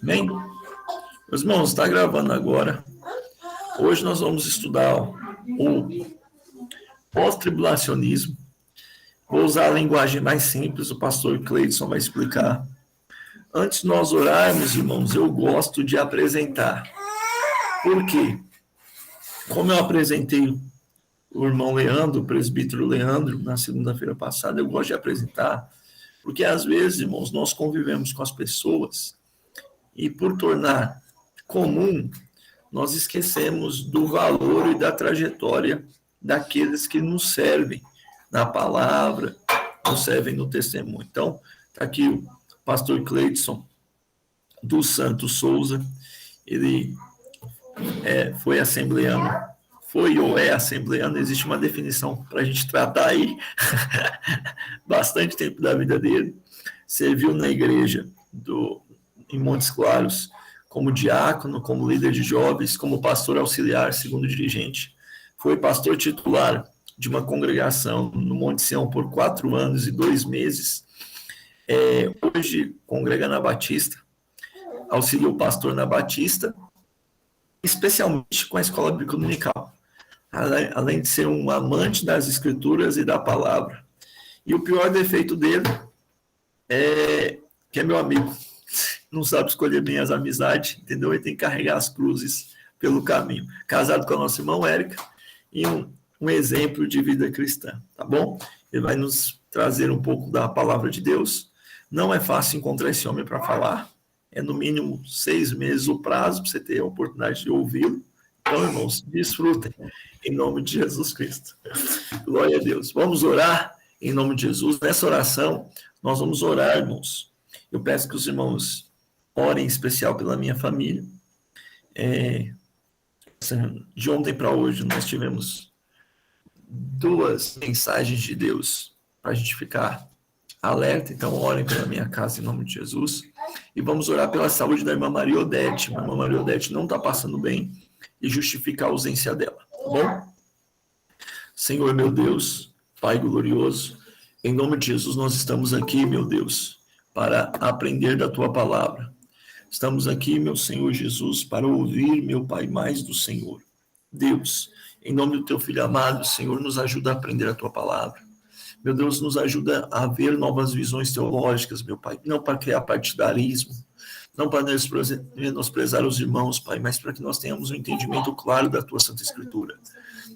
Bem, meus irmãos, está gravando agora. Hoje nós vamos estudar o pós-tribulacionismo. Vou usar a linguagem mais simples, o pastor Cleidson vai explicar. Antes de nós orarmos, irmãos, eu gosto de apresentar. Por quê? Como eu apresentei o irmão Leandro, o presbítero Leandro, na segunda-feira passada, eu gosto de apresentar, porque às vezes, irmãos, nós convivemos com as pessoas e por tornar comum, nós esquecemos do valor e da trajetória daqueles que nos servem na palavra, nos servem no testemunho. Então, está aqui o pastor Cleidson dos Santos Souza, ele foi assembleano, foi ou é assembleano, existe uma definição para a gente tratar aí, bastante tempo da vida dele, serviu na igreja em Montes Claros, como diácono, como líder de jovens, como pastor auxiliar, segundo dirigente. Foi pastor titular de uma congregação no Monte Sião por 4 anos e 2 meses. Hoje congrega na Batista, auxiliou o pastor na Batista, especialmente com a escola bíblica dominical, além de ser um amante das escrituras e da palavra. E o pior defeito dele é que é meu amigo. Não sabe escolher bem as amizades, entendeu? Ele tem que carregar as cruzes pelo caminho. Casado com a nossa irmã Érica e um exemplo de vida cristã, tá bom? Ele vai nos trazer um pouco da palavra de Deus. Não é fácil encontrar esse homem para falar. É no mínimo 6 meses o prazo para você ter a oportunidade de ouvi-lo. Então, irmãos, desfrutem em nome de Jesus Cristo. Glória a Deus. Vamos orar em nome de Jesus. Nessa oração, nós vamos orar, irmãos. Eu peço que os irmãos orem em especial pela minha família. De ontem para hoje, nós tivemos 2 mensagens de Deus para a gente ficar alerta. Então, orem pela minha casa em nome de Jesus. E vamos orar pela saúde da irmã Maria Odete. A irmã Maria Odete não está passando bem e justificar a ausência dela, tá bom? Senhor, meu Deus, Pai glorioso, em nome de Jesus, nós estamos aqui, meu Deus, para aprender da Tua palavra. Estamos aqui, meu Senhor Jesus, para ouvir, meu Pai, mais do Senhor. Deus, em nome do Teu Filho amado, Senhor, nos ajuda a aprender a Tua palavra. Meu Deus, nos ajuda a ver novas visões teológicas, meu Pai, não para criar partidarismo, não para menosprezar os irmãos, Pai, mas para que nós tenhamos um entendimento claro da Tua Santa Escritura.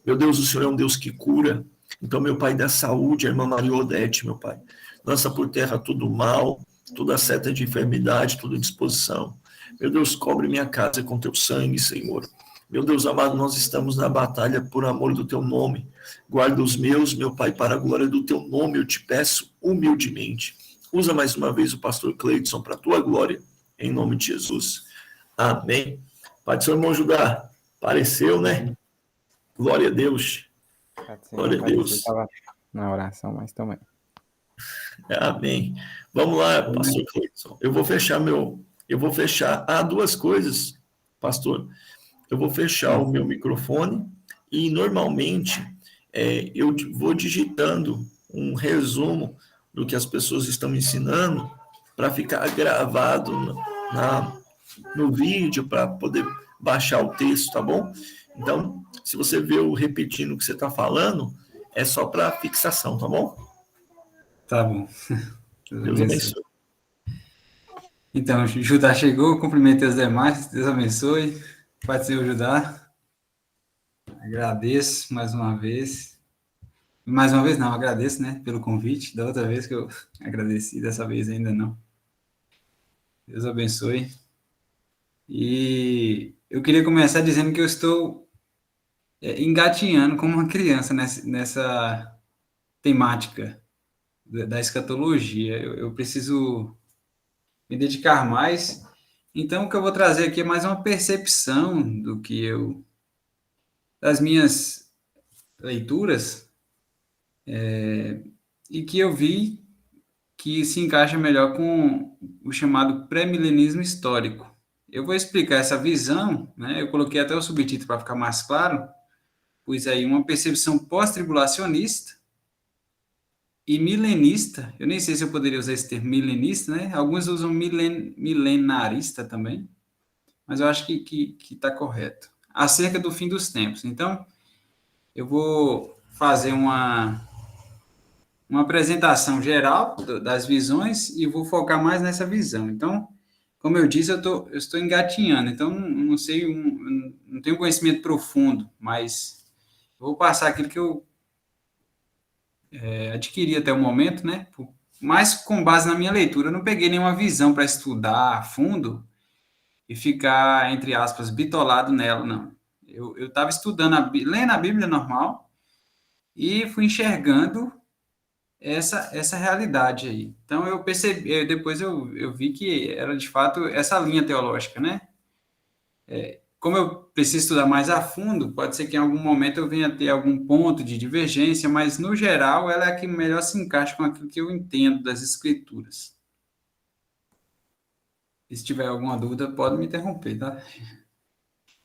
Meu Deus, o Senhor é um Deus que cura. Então, meu Pai, dá saúde à irmã Maria Odete, meu Pai. Lança por terra todo mal, toda seta de enfermidade, toda disposição. Meu Deus, cobre minha casa com Teu sangue, Senhor. Meu Deus amado, nós estamos na batalha por amor do Teu nome. Guarda os meus, meu Pai, para a glória do Teu nome, eu te peço humildemente. Usa mais uma vez o pastor Cleidson para a Tua glória, em nome de Jesus. Amém. Pai do seu irmão Judá, apareceu, né? Glória a Deus. Glória a Deus. Estava na oração, mas também. Amém. Vamos lá, pastor Cleidson. Eu vou fechar. Há 2 coisas, pastor. Eu vou fechar o meu microfone e normalmente eu vou digitando um resumo do que as pessoas estão ensinando para ficar gravado no vídeo, para poder baixar o texto, tá bom? Então, se você vê eu repetindo o que você está falando, é só para fixação, tá bom? Tá bom. Deus abençoe. Então, Judá chegou, cumprimentei os demais, Deus abençoe. Pai do Senhor Judá, agradeço mais uma vez. Mais uma vez não, agradeço, né, pelo convite. Da outra vez que eu agradeci, dessa vez ainda não. Deus abençoe. E eu queria começar dizendo que eu estou engatinhando como uma criança nessa temática da escatologia. Eu preciso me dedicar mais. Então, o que eu vou trazer aqui é mais uma percepção das minhas leituras, e que eu vi que se encaixa melhor com o chamado pré-milenismo histórico. Eu vou explicar essa visão, né? Eu coloquei até o subtítulo para ficar mais claro, pus aí uma percepção pós-tribulacionista, e milenista. Eu nem sei se eu poderia usar esse termo milenista, né? Alguns usam milenarista também, mas eu acho que está correto. Acerca do fim dos tempos. Então, eu vou fazer uma apresentação geral das visões e vou focar mais nessa visão. Então, como eu disse, eu estou engatinhando, então não sei, não tenho conhecimento profundo, mas vou passar aquilo que eu adquiri até o momento, né? Mas com base na minha leitura, eu não peguei nenhuma visão para estudar a fundo e ficar, entre aspas, bitolado nela, não. Eu estava estudando, lendo a Bíblia normal e fui enxergando essa realidade aí. Então eu percebi, depois eu vi que era de fato essa linha teológica, né? Como eu preciso estudar mais a fundo, pode ser que em algum momento eu venha ter algum ponto de divergência, mas no geral ela é a que melhor se encaixa com aquilo que eu entendo das escrituras. E se tiver alguma dúvida, pode me interromper, tá?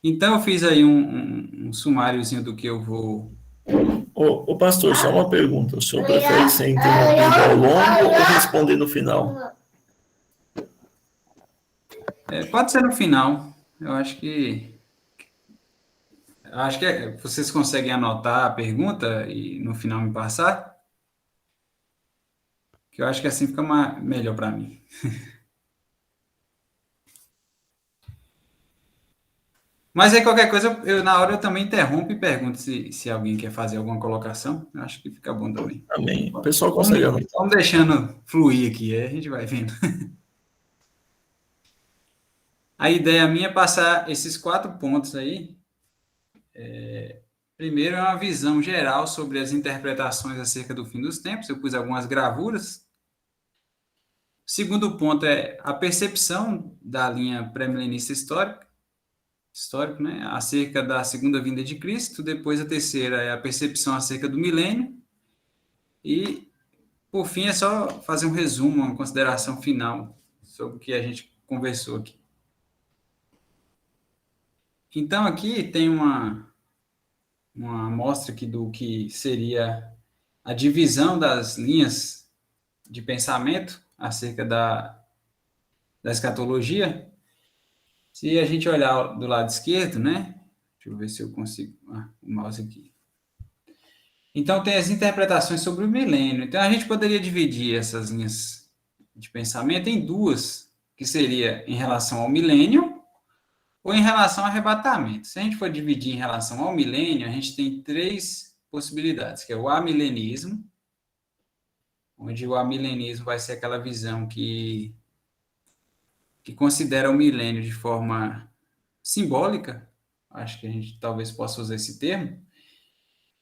Então eu fiz aí um sumáriozinho do que eu vou. Ô, pastor, só uma pergunta. O senhor prefere ser interrompido ao longo ou responder no final? Pode ser no final. Eu acho que vocês conseguem anotar a pergunta e no final me passar, que eu acho que assim fica melhor para mim. Mas aí qualquer coisa, na hora eu também interrompo e pergunto se alguém quer fazer alguma colocação. Eu acho que fica bom também. Amém. O pessoal consegue anotar. Vamos deixando fluir aqui, aí a gente vai vendo. A ideia minha é passar esses 4 pontos aí. Primeiro é uma visão geral sobre as interpretações acerca do fim dos tempos. Eu pus algumas gravuras. O segundo ponto é a percepção da linha pré-milenista histórico, né, acerca da segunda vinda de Cristo. Depois a terceira é a percepção acerca do milênio. E, por fim, é só fazer um resumo, uma consideração final sobre o que a gente conversou aqui. Então, aqui tem uma amostra aqui do que seria a divisão das linhas de pensamento acerca da escatologia. Se a gente olhar do lado esquerdo, né? Deixa eu ver se eu consigo. O mouse aqui. Então, tem as interpretações sobre o milênio. Então, a gente poderia dividir essas linhas de pensamento em 2, que seria em relação ao milênio ou em relação ao arrebatamento. Se a gente for dividir em relação ao milênio, a gente tem 3 possibilidades, que é o amilenismo, onde o amilenismo vai ser aquela visão que considera o milênio de forma simbólica, acho que a gente talvez possa usar esse termo.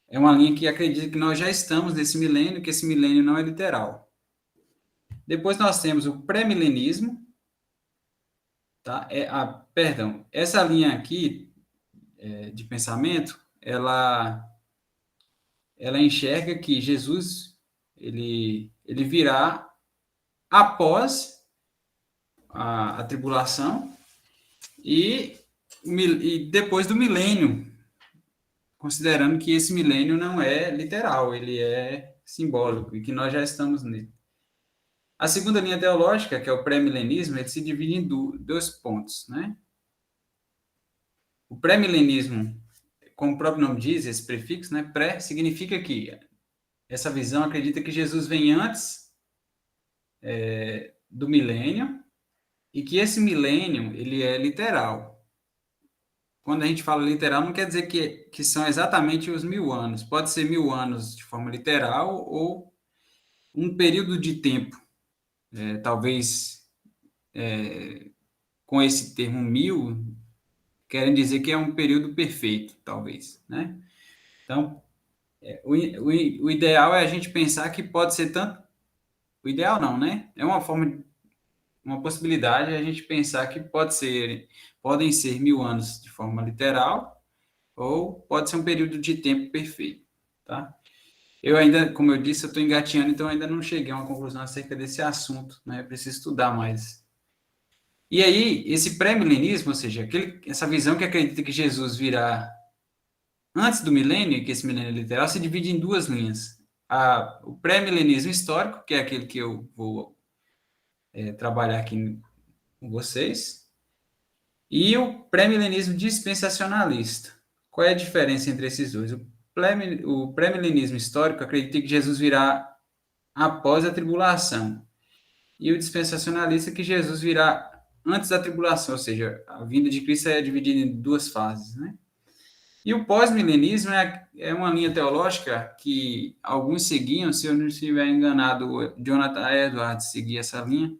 É uma linha que acredita que nós já estamos nesse milênio, que esse milênio não é literal. Depois nós temos o pré-milenismo, tá? Perdão, essa linha aqui de pensamento, ela enxerga que Jesus ele virá após a tribulação e depois do milênio, considerando que esse milênio não é literal, ele é simbólico e que nós já estamos nele. A segunda linha teológica, que é o pré-milenismo, ele se divide em 2 pontos, né? O pré-milenismo, como o próprio nome diz, esse prefixo, né, pré, significa que essa visão acredita que Jesus vem antes do milênio e que esse milênio ele é literal. Quando a gente fala literal, não quer dizer que são exatamente os 1000 anos. Pode ser 1000 anos de forma literal ou um período de tempo. Talvez com esse termo 1000, querem dizer que é um período perfeito, talvez, né? Então, o ideal é a gente pensar que pode ser tanto... O ideal não, né? É uma possibilidade a gente pensar que podem ser 1000 anos de forma literal ou pode ser um período de tempo perfeito, tá? Eu ainda, como eu disse, eu estou engatinhando, então ainda não cheguei a uma conclusão acerca desse assunto, né? Eu preciso estudar mais. E aí, esse pré-milenismo, ou seja, essa visão que acredita que Jesus virá antes do milênio, que esse milênio é literal, se divide em 2 linhas. o pré-milenismo histórico, que é aquele que eu vou trabalhar aqui com vocês, e o pré-milenismo dispensacionalista. Qual é a diferença entre esses dois? O pré-milenismo histórico acredita que Jesus virá após a tribulação, e o dispensacionalista que Jesus virá antes da tribulação, ou seja, a vinda de Cristo é dividida em duas fases, né? E o pós-milenismo é uma linha teológica que alguns seguiam, se eu não estiver enganado, o Jonathan Edwards seguia essa linha,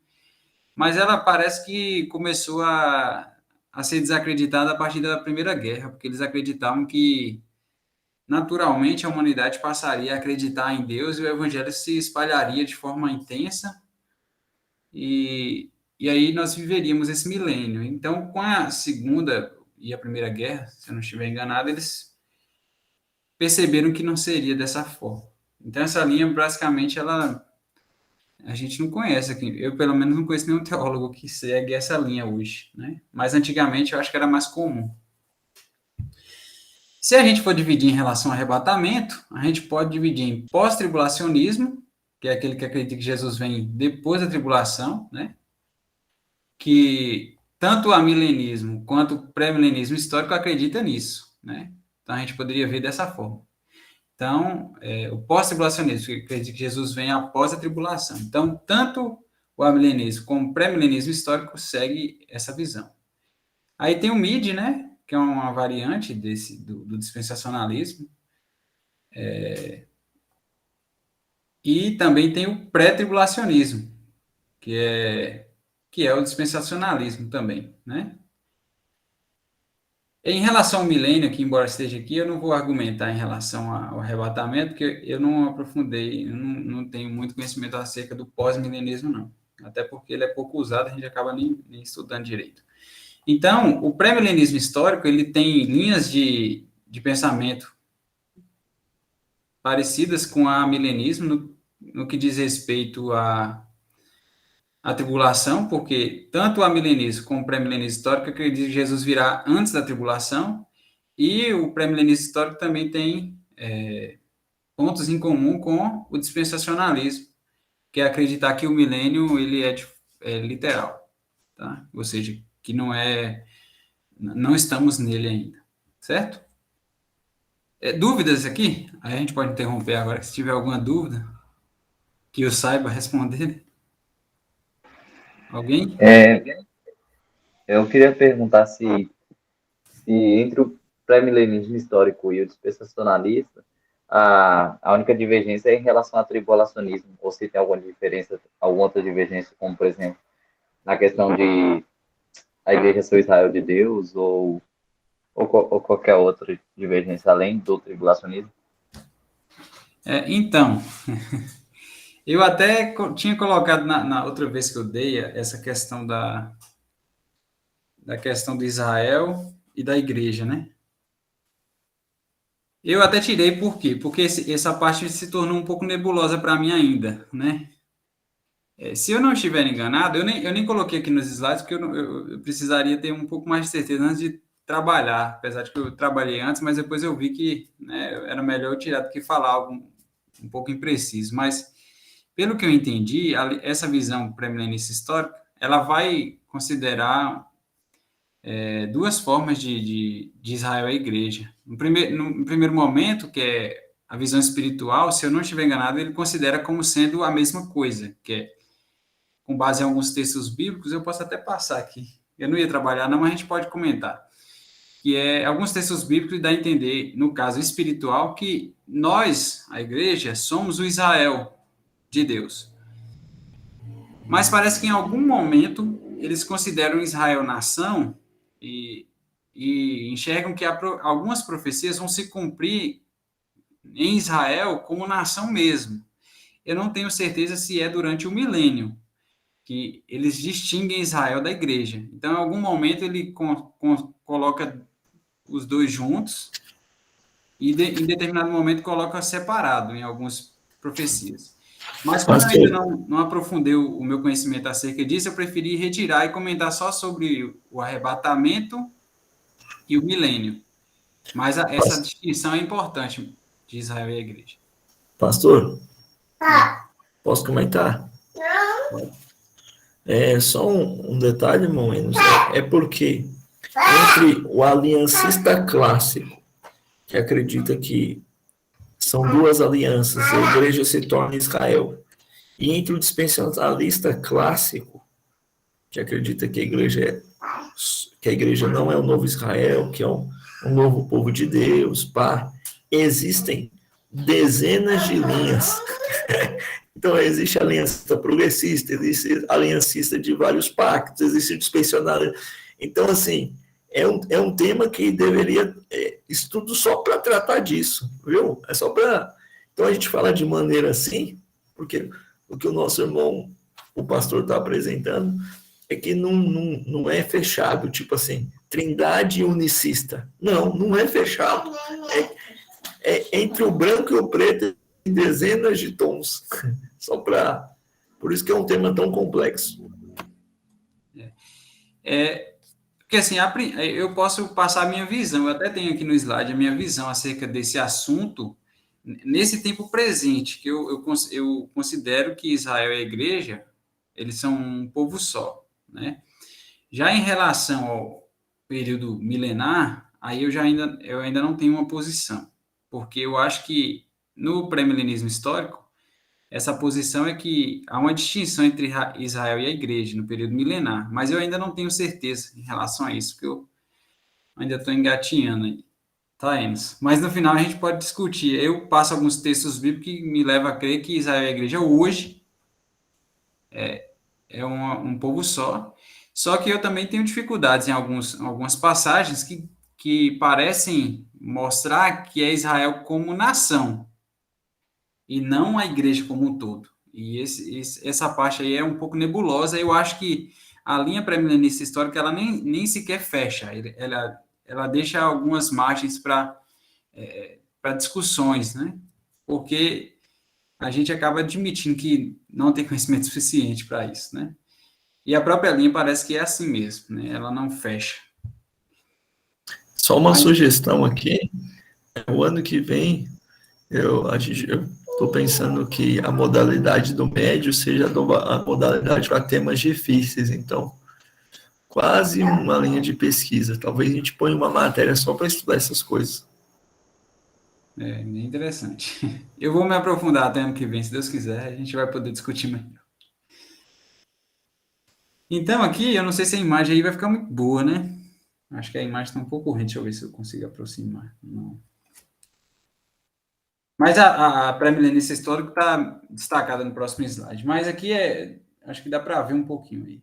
mas ela parece que começou a ser desacreditada a partir da Primeira Guerra, porque eles acreditavam que, naturalmente, a humanidade passaria a acreditar em Deus e o evangelho se espalharia de forma intensa, e aí nós viveríamos esse milênio. Então, com a Segunda e a Primeira Guerra, se eu não estiver enganado, eles perceberam que não seria dessa forma. Então, essa linha, basicamente, a gente não conhece aqui. Eu, pelo menos, não conheço nenhum teólogo que segue essa linha hoje, né? Mas, antigamente, eu acho que era mais comum. Se a gente for dividir em relação ao arrebatamento, a gente pode dividir em pós-tribulacionismo, que é aquele que acredita que Jesus vem depois da tribulação, né? Que tanto o amilenismo quanto o pré-milenismo histórico acredita nisso, né? Então, a gente poderia ver dessa forma. Então, o pós-tribulacionismo, que acredita que Jesus vem após a tribulação. Então, tanto o amilenismo como o pré-milenismo histórico segue essa visão. Aí tem o MID, né, que é uma variante do dispensacionalismo. E também tem o pré-tribulacionismo, que é o dispensacionalismo também, né? Em relação ao milênio, que embora esteja aqui, eu não vou argumentar em relação ao arrebatamento, porque eu não aprofundei, eu não tenho muito conhecimento acerca do pós-milenismo, não. Até porque ele é pouco usado, a gente acaba nem estudando direito. Então, o pré-milenismo histórico, ele tem linhas de pensamento parecidas com a milenismo no que diz respeito à tribulação, porque tanto o amilenismo como o pré-milenismo histórico acreditam que Jesus virá antes da tribulação, e o pré-milenismo histórico também tem pontos em comum com o dispensacionalismo, que é acreditar que o milênio ele é literal, tá? Ou seja, que não estamos nele ainda, certo? Dúvidas aqui? Aí a gente pode interromper agora, se tiver alguma dúvida, que eu saiba responder. Alguém? Eu queria perguntar se entre o pré-milenismo histórico e o dispensacionalista, a única divergência é em relação ao tribulacionismo, ou se tem alguma diferença, alguma outra divergência, como, por exemplo, na questão de a igreja ser o Israel de Deus, ou qualquer outra divergência além do tribulacionismo? Então, eu até tinha colocado na outra vez que eu dei essa questão da questão de Israel e da igreja, né? Eu até tirei por quê? Porque essa parte se tornou um pouco nebulosa para mim ainda, né? Se eu não estiver enganado, eu nem coloquei aqui nos slides, porque eu precisaria ter um pouco mais de certeza antes de trabalhar, apesar de que eu trabalhei antes, mas depois eu vi que, né, era melhor eu tirar do que falar algo um pouco impreciso. Mas, pelo que eu entendi, essa visão pré-milenista histórica, ela vai considerar duas formas de Israel e a igreja. No primeiro momento, que é a visão espiritual, se eu não estiver enganado, ele considera como sendo a mesma coisa, que é, com base em alguns textos bíblicos, eu posso até passar aqui. Eu não ia trabalhar, não, mas a gente pode comentar. Que é alguns textos bíblicos dá a entender, no caso espiritual, que nós, a igreja, somos o Israel de Deus. Mas parece que em algum momento eles consideram Israel nação e enxergam que algumas profecias vão se cumprir em Israel como nação mesmo. Eu não tenho certeza se é durante o milênio que eles distinguem Israel da igreja. Então, em algum momento, ele coloca os dois juntos e, em determinado momento, coloca separado em algumas profecias. Mas, como eu ainda não aprofundei o meu conhecimento acerca disso, eu preferi retirar e comentar só sobre o arrebatamento e o milênio. Mas essa distinção é importante de Israel e a igreja. Pastor, posso comentar? É só um detalhe, irmão Enos, é porque entre o aliancista clássico, que acredita que são duas alianças, a igreja se torna Israel, e entre o dispensacionalista clássico, que acredita que a igreja não é o novo Israel, que é um novo povo de Deus, pá, existem dezenas de linhas. Então, existe aliança progressista, existe aliancista de vários pactos, existe dispensacionalista. Então, assim, é um tema que deveria estudo só para tratar disso, viu? É só para. Então, a gente fala de maneira assim, porque o que o nosso irmão, o pastor, está apresentando, é que não é fechado, tipo assim, trindade unicista. Não é fechado. É entre o branco e o preto em dezenas de tons. Só para. Por isso que é um tema tão complexo. Porque assim, eu posso passar a minha visão, eu até tenho aqui no slide a minha visão acerca desse assunto, nesse tempo presente, que eu considero que Israel e a igreja, eles são um povo só, né? Já em relação ao período milenar, aí eu ainda não tenho uma posição, porque eu acho que no pré-milenismo histórico, essa posição é que há uma distinção entre Israel e a igreja no período milenar, mas eu ainda não tenho certeza em relação a isso, porque eu ainda estou engatinhando aí. Tá, Enes? Mas no final a gente pode discutir. Eu passo alguns textos bíblicos que me levam a crer que Israel e a igreja hoje é um povo só que eu também tenho dificuldades em algumas passagens que parecem mostrar que é Israel como nação e não a igreja como um todo. E essa parte aí é um pouco nebulosa. Eu acho que a linha pré-milenista histórica ela nem sequer fecha. Ela deixa algumas margens para discussões, né? Porque a gente acaba admitindo que não tem conhecimento suficiente para isso, né? E a própria linha parece que é assim mesmo, né? Ela não fecha. Só uma sugestão aqui. O ano que vem, eu estou pensando que a modalidade do médio seja a modalidade para temas difíceis. Então, quase uma linha de pesquisa. Talvez a gente ponha uma matéria só para estudar essas coisas. É bem interessante. Eu vou me aprofundar até ano que vem, se Deus quiser, a gente vai poder discutir melhor. Então, aqui, eu não sei se a imagem aí vai ficar muito boa, né? Acho que a imagem está um pouco ruim. Deixa eu ver se eu consigo aproximar. Não. Mas a pré-milenista histórica está destacada no próximo slide. Mas aqui acho que dá para ver um pouquinho aí.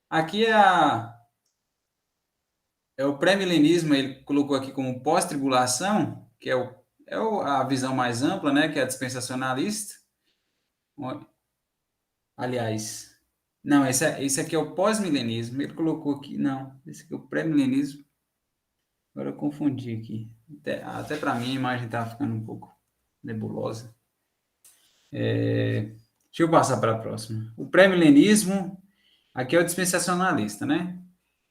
Aqui é o pré-milenismo, ele colocou aqui como pós-tribulação, que a visão mais ampla, né? Que é a dispensacionalista. Aliás, não, esse aqui é o pós-milenismo. Ele colocou aqui, não, esse aqui é o pré-milenismo. Agora eu confundi aqui. Até para mim a imagem está ficando um pouco nebulosa. Deixa eu passar para a próxima. O pré-milenismo, aqui é o dispensacionalista, né?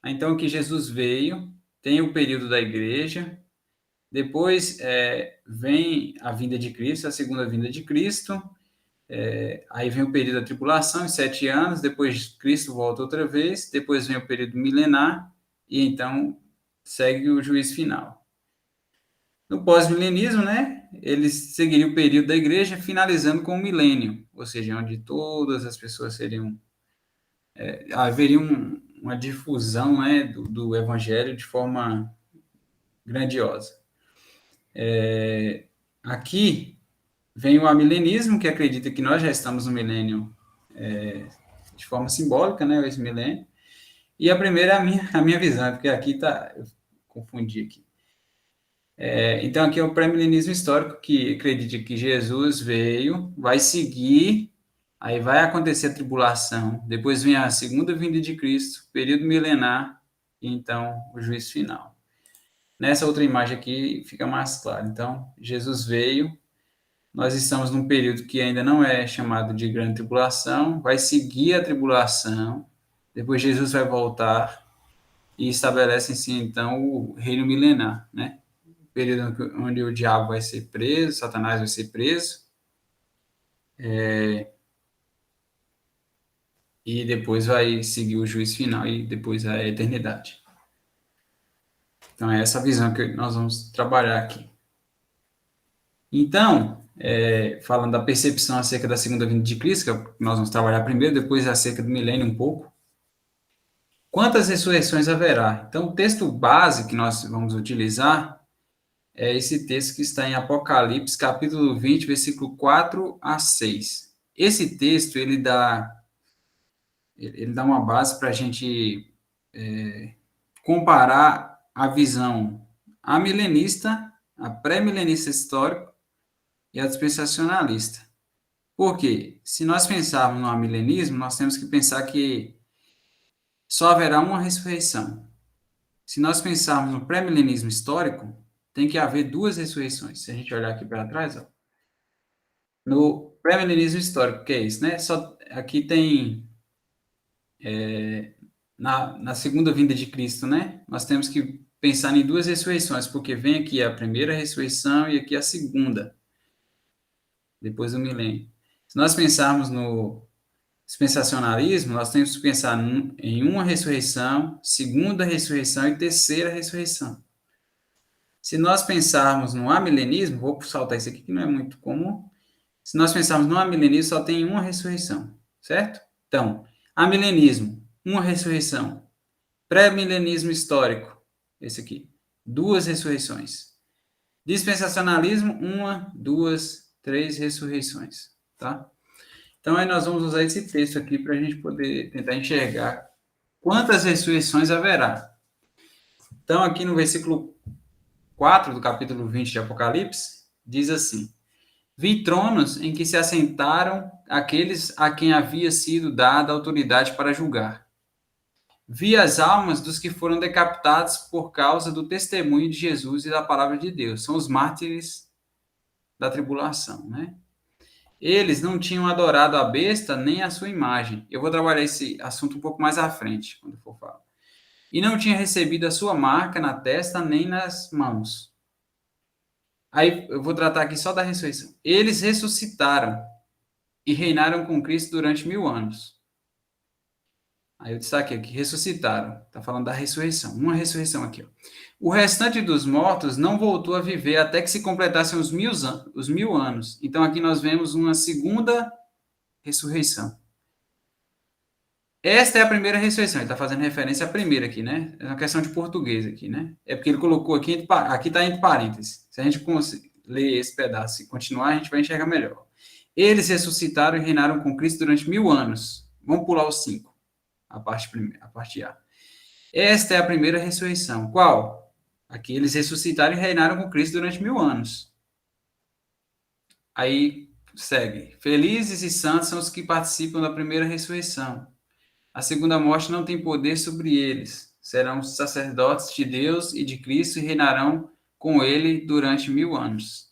Então, que Jesus veio, tem o período da igreja, depois vem a vinda de Cristo, a segunda vinda de Cristo, aí vem o período da tribulação, em 7 anos, depois Cristo volta outra vez, depois vem o período milenar, e então segue o juízo final. No pós-milenismo, né, eles seguiriam o período da igreja, finalizando com o milênio, ou seja, onde todas as pessoas seriam... haveria uma difusão, né, do evangelho de forma grandiosa. Aqui vem o amilenismo, que acredita que nós já estamos no milênio de forma simbólica, né, esse milênio. E a primeira é a minha visão, porque aqui eu confundi aqui. Então, aqui é o pré-milenismo histórico, que acredita que Jesus veio, vai seguir, aí vai acontecer a tribulação, depois vem a segunda vinda de Cristo, período milenar, e então o juízo final. Nessa outra imagem aqui fica mais claro. Então, Jesus veio, nós estamos num período que ainda não é chamado de grande tribulação, vai seguir a tribulação, depois Jesus vai voltar e estabelece-se então o reino milenar, né? Período onde o diabo vai ser preso, Satanás vai ser preso, e depois vai seguir o juízo final e depois a eternidade. Então, é essa visão que nós vamos trabalhar aqui. Então, falando da percepção acerca da segunda vinda de Cristo, que é o que nós vamos trabalhar primeiro, depois acerca do milênio um pouco. Quantas ressurreições haverá? Então, o texto base que nós vamos utilizar é esse texto que está em Apocalipse, capítulo 20, versículo 4 a 6. Esse texto, ele dá uma base para a gente comparar a visão amilenista, a pré-milenista histórica e a dispensacionalista. Por quê? Se nós pensarmos no amilenismo, nós temos que pensar que só haverá uma ressurreição. Se nós pensarmos no pré-milenismo histórico, tem que haver duas ressurreições. Se a gente olhar aqui para trás, ó, no pré-milenismo histórico, que é isso, né? Aqui tem na segunda vinda de Cristo, né? Nós temos que pensar em duas ressurreições, porque vem aqui a primeira ressurreição e aqui a segunda, depois do milênio. Se nós pensarmos no dispensacionalismo, nós temos que pensar em uma ressurreição, segunda ressurreição e terceira ressurreição. Se nós pensarmos no amilenismo, vou saltar isso aqui que não é muito comum. Se nós pensarmos no amilenismo, só tem uma ressurreição, certo? Então, amilenismo, uma ressurreição. Pré-milenismo histórico, esse aqui, duas ressurreições. Dispensacionalismo, uma, duas, três ressurreições, tá? Então, aí nós vamos usar esse texto aqui para a gente poder tentar enxergar quantas ressurreições haverá. Então, aqui no versículo 4 do capítulo 20 de Apocalipse, diz assim: Vi tronos em que se assentaram aqueles a quem havia sido dada autoridade para julgar. Vi as almas dos que foram decapitados por causa do testemunho de Jesus e da palavra de Deus. São os mártires da tribulação, né? Eles não tinham adorado a besta nem a sua imagem. Eu vou trabalhar esse assunto um pouco mais à frente, quando for falar. E não tinha recebido a sua marca na testa nem nas mãos. Aí eu vou tratar aqui só da ressurreição. Eles ressuscitaram e reinaram com Cristo durante 1000 anos. Aí eu destaquei aqui, ressuscitaram. Está falando da ressurreição. Uma ressurreição aqui, ó. O restante dos mortos não voltou a viver até que se completassem os 1000 anos. Então, aqui nós vemos uma segunda ressurreição. Esta é a primeira ressurreição. Ele está fazendo referência à primeira aqui, né? É uma questão de português aqui, né? É porque ele colocou aqui, aqui está entre parênteses. Se a gente ler esse pedaço e continuar, a gente vai enxergar melhor. Eles ressuscitaram e reinaram com Cristo durante 1000 anos. Vamos pular os 5. A parte A. Esta é a primeira ressurreição. Qual? Aqui eles ressuscitaram e reinaram com Cristo durante 1000 anos. Aí segue. Felizes e santos são os que participam da primeira ressurreição. A segunda morte não tem poder sobre eles. Serão sacerdotes de Deus e de Cristo e reinarão com ele durante 1000 anos.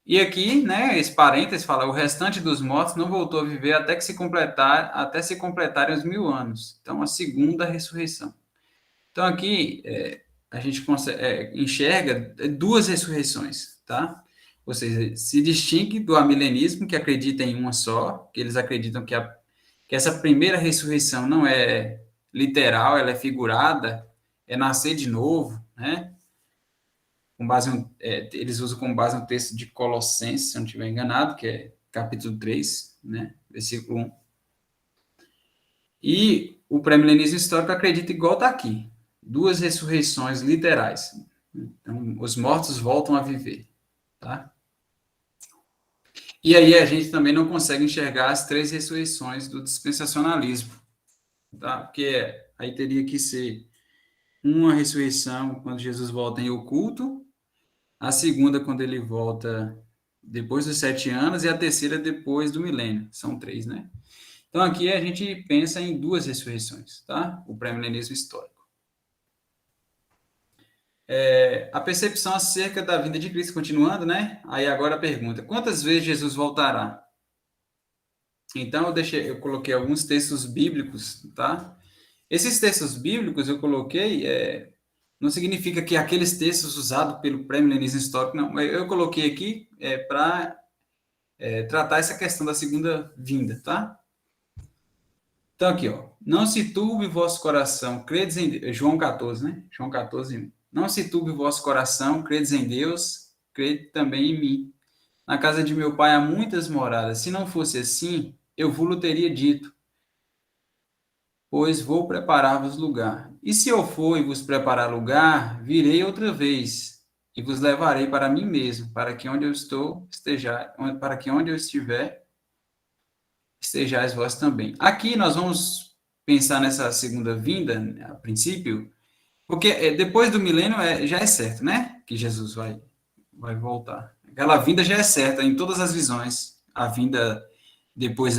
E aqui, né, esse parênteses fala, o restante dos mortos não voltou a viver até se completarem os 1000 anos. Então, a segunda ressurreição. Então, aqui, a gente enxerga duas ressurreições, tá? Ou seja, se distingue do amilenismo, que acredita em uma só, que eles acreditam que essa primeira ressurreição não é literal, ela é figurada, é nascer de novo, né? Com base eles usam como base um texto de Colossenses, se eu não estiver enganado, que é capítulo 3, né, versículo 1. E o pré-milenismo histórico acredita igual está aqui, duas ressurreições literais. Então, os mortos voltam a viver, tá? E aí a gente também não consegue enxergar as três ressurreições do dispensacionalismo, tá? Porque aí teria que ser uma ressurreição quando Jesus volta em oculto, a segunda quando ele volta depois dos 7 anos e a terceira depois do milênio. São 3, né? Então, aqui a gente pensa em duas ressurreições, tá? O pré-milenismo histórico. A percepção acerca da vinda de Cristo, continuando, né? Aí agora a pergunta, quantas vezes Jesus voltará? Então, eu coloquei alguns textos bíblicos, tá? Esses textos bíblicos eu coloquei, não significa que aqueles textos usados pelo pré-milenismo histórico, não. Eu coloquei aqui para tratar essa questão da segunda vinda, tá? Então, aqui, ó. Não se turbe o vosso coração, credes em Deus. João 14, né? João 14, 1. Não se turbe o vosso coração, credes em Deus, crede também em mim. Na casa de meu pai há muitas moradas. Se não fosse assim, eu vos teria dito, pois vou preparar-vos lugar. E se eu for e vos preparar lugar, virei outra vez e vos levarei para mim mesmo, para que onde eu estou, para que onde eu estiver, estejais vós também. Aqui nós vamos pensar nessa segunda vinda, a princípio, porque depois do milênio já é certo, né? Que Jesus vai voltar. Aquela vinda já é certa em todas as visões. A vinda depois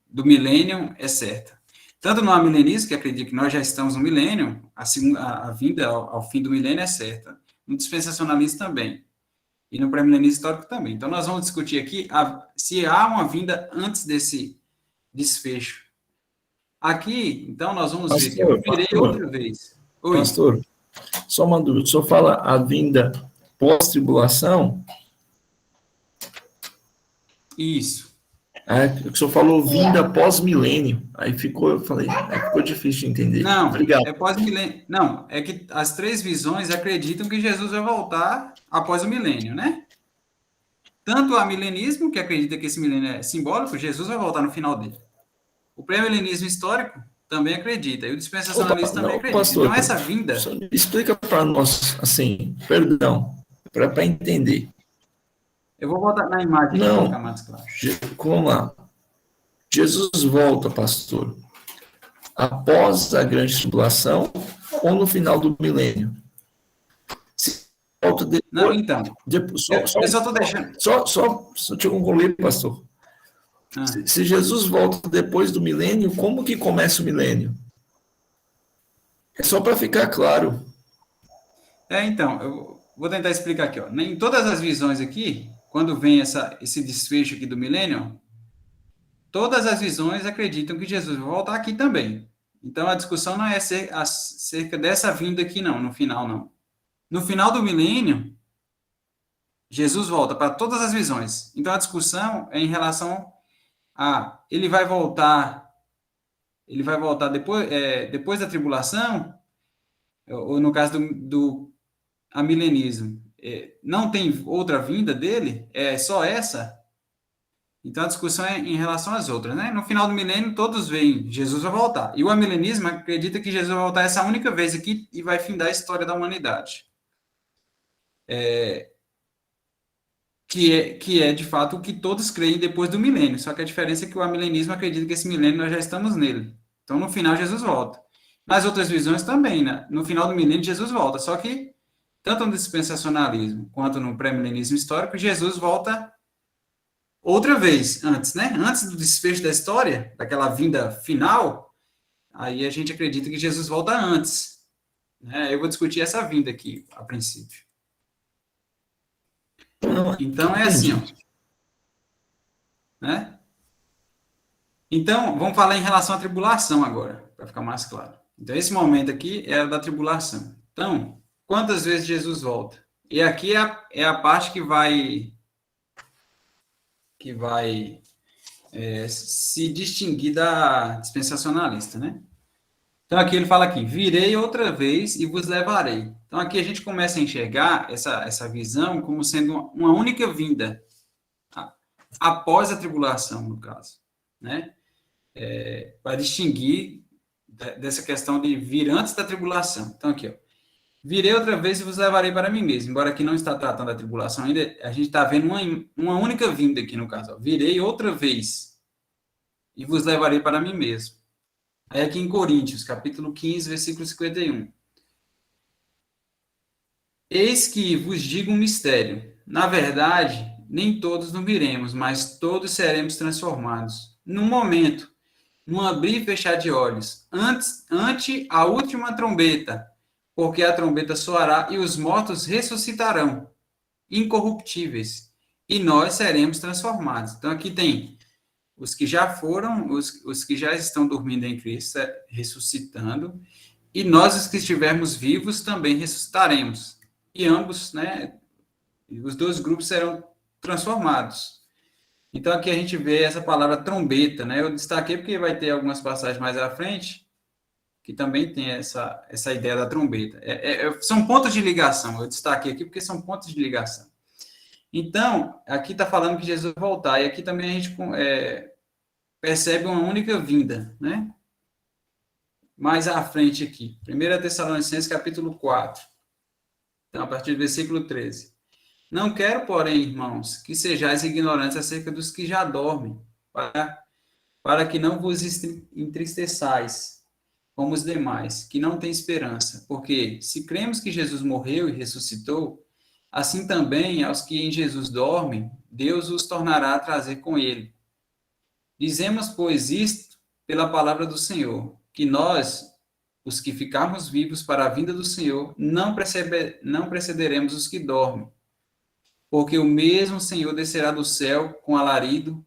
do milênio é certa. Tanto no amilenismo, que acredita que nós já estamos no milênio, a vinda ao fim do milênio é certa. No dispensacionalismo também. E no pré-milenismo histórico também. Então, nós vamos discutir aqui se há uma vinda antes desse desfecho. Aqui, então, nós vamos ver que eu virei outra vez. Oi. Pastor, só uma dúvida. O senhor fala a vinda pós-tribulação? Isso. O senhor falou vinda pós-milênio. Aí ficou difícil de entender. Não, obrigado. é pós-milênio. Não, é que as três visões acreditam que Jesus vai voltar após o milênio, né? Tanto o amilenismo, que acredita que esse milênio é simbólico, Jesus vai voltar no final dele. O pré-milenismo histórico também acredita, e o dispensacionalista também acredita. Pastor, então, essa vinda... Explica para nós, assim, perdão, para entender. Eu vou botar na imagem para ficar mais claro. Vamos lá. Jesus volta, pastor, após a grande tribulação ou no final do milênio? Se volta depois, não, então. Eu só estou deixando. Só te concluir, pastor. Se Jesus volta depois do milênio, como que começa o milênio? É só para ficar claro. Então, eu vou tentar explicar aqui. Ó. Em todas as visões aqui, quando vem esse desfecho aqui do milênio, todas as visões acreditam que Jesus vai voltar aqui também. Então, a discussão não é acerca dessa vinda aqui, não, no final, não. No final do milênio, Jesus volta para todas as visões. Então, a discussão é em relação a... Ele vai voltar depois da tribulação, ou no caso do amilenismo, não tem outra vinda dele? É só essa? Então, a discussão é em relação às outras, né? No final do milênio, todos veem, Jesus vai voltar. E o amilenismo acredita que Jesus vai voltar essa única vez aqui e vai findar a história da humanidade. Que é, de fato, o que todos creem depois do milênio. Só que a diferença é que o amilenismo acredita que esse milênio nós já estamos nele. Então, no final, Jesus volta. Nas outras visões também, né? No final do milênio, Jesus volta. Só que, tanto no dispensacionalismo quanto no pré-milenismo histórico, Jesus volta outra vez, antes, né? Antes do desfecho da história, daquela vinda final, aí a gente acredita que Jesus volta antes. Né? Eu vou discutir essa vinda aqui, a princípio. Então, é assim, ó. Né? Então, vamos falar em relação à tribulação agora, para ficar mais claro. Então, esse momento aqui é da tribulação. Então, quantas vezes Jesus volta? E aqui é a parte que vai se distinguir da dispensacionalista, né? Então, aqui ele fala aqui, virei outra vez e vos levarei. Então, aqui a gente começa a enxergar essa visão como sendo uma única vinda, tá? Após a tribulação, no caso, né? Para distinguir dessa questão de vir antes da tribulação. Então, aqui, ó, virei outra vez e vos levarei para mim mesmo. Embora aqui não está tratando da tribulação ainda, a gente está vendo uma única vinda aqui no caso. Ó. Virei outra vez e vos levarei para mim mesmo. Aí aqui em Coríntios, capítulo 15, versículo 51. Eis que vos digo um mistério. Na verdade, nem todos nos viremos, mas todos seremos transformados. Num momento, num abrir e fechar de olhos, ante a última trombeta, porque a trombeta soará e os mortos ressuscitarão, incorruptíveis, e nós seremos transformados. Então, aqui tem os que já foram, os que já estão dormindo em Cristo, ressuscitando, e nós, os que estivermos vivos, também ressuscitaremos. E ambos, né, os dois grupos serão transformados. Então, aqui a gente vê essa palavra trombeta, né? Eu destaquei porque vai ter algumas passagens mais à frente que também tem essa ideia da trombeta. São pontos de ligação, eu destaquei aqui porque são pontos de ligação. Então, aqui está falando que Jesus vai voltar, e aqui também a gente percebe uma única vinda, né? Mais à frente aqui, 1 Tessalonicenses capítulo 4, então, a partir do versículo 13. Não quero, porém, irmãos, que sejais ignorantes acerca dos que já dormem, para que não vos entristeçais, como os demais, que não têm esperança. Porque, se cremos que Jesus morreu e ressuscitou, assim também aos que em Jesus dormem, Deus os tornará a trazer com ele. Dizemos, pois, isto pela palavra do Senhor, que nós, os que ficarmos vivos para a vinda do Senhor, não precederemos os que dormem. Porque o mesmo Senhor descerá do céu com alarido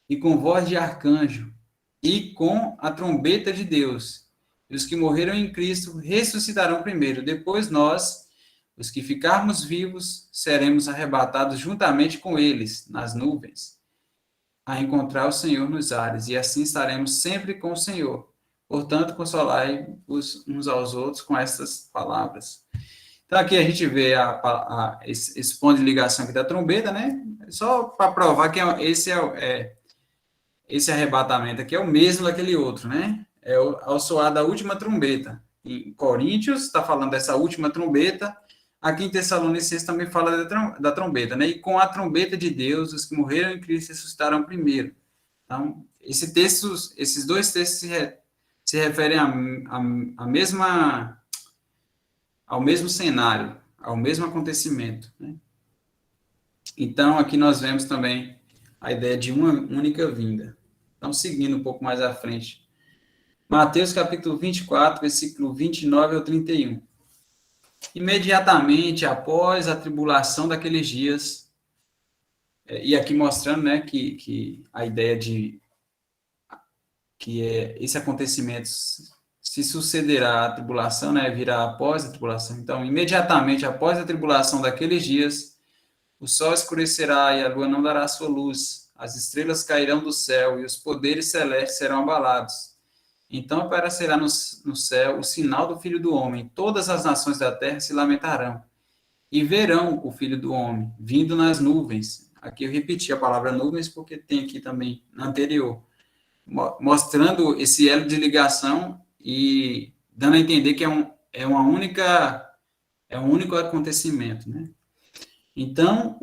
e com voz de arcanjo e com a trombeta de Deus. E os que morreram em Cristo ressuscitarão primeiro. Depois nós, os que ficarmos vivos, seremos arrebatados juntamente com eles nas nuvens, a encontrar o Senhor nos ares. E assim estaremos sempre com o Senhor. Portanto, consolai-vos uns aos outros com estas palavras. Então, aqui a gente vê esse ponto de ligação aqui da trombeta, né? Só para provar que esse arrebatamento aqui é o mesmo daquele outro, né? Ao soar da última trombeta. Em Coríntios, está falando dessa última trombeta. Aqui em Tessalonicenses também fala da trombeta, né? E com a trombeta de Deus, os que morreram em Cristo ressuscitarão primeiro. Então, esses dois textos se referem ao mesmo cenário, ao mesmo acontecimento, né? Então, aqui nós vemos também a ideia de uma única vinda. Então, seguindo um pouco mais à frente. Mateus capítulo 24, versículo 29 ao 31. Imediatamente após a tribulação daqueles dias, e aqui mostrando, né, que a ideia de que esse acontecimento se sucederá à tribulação, né, virá após a tribulação. Então, imediatamente após a tribulação daqueles dias, o sol escurecerá e a lua não dará sua luz, as estrelas cairão do céu e os poderes celestes serão abalados. Então aparecerá no céu o sinal do Filho do Homem. Todas as nações da terra se lamentarão e verão o Filho do Homem vindo nas nuvens. Aqui eu repeti a palavra nuvens porque tem aqui também na anterior, mostrando esse elo de ligação e dando a entender que é um único acontecimento, né? Então,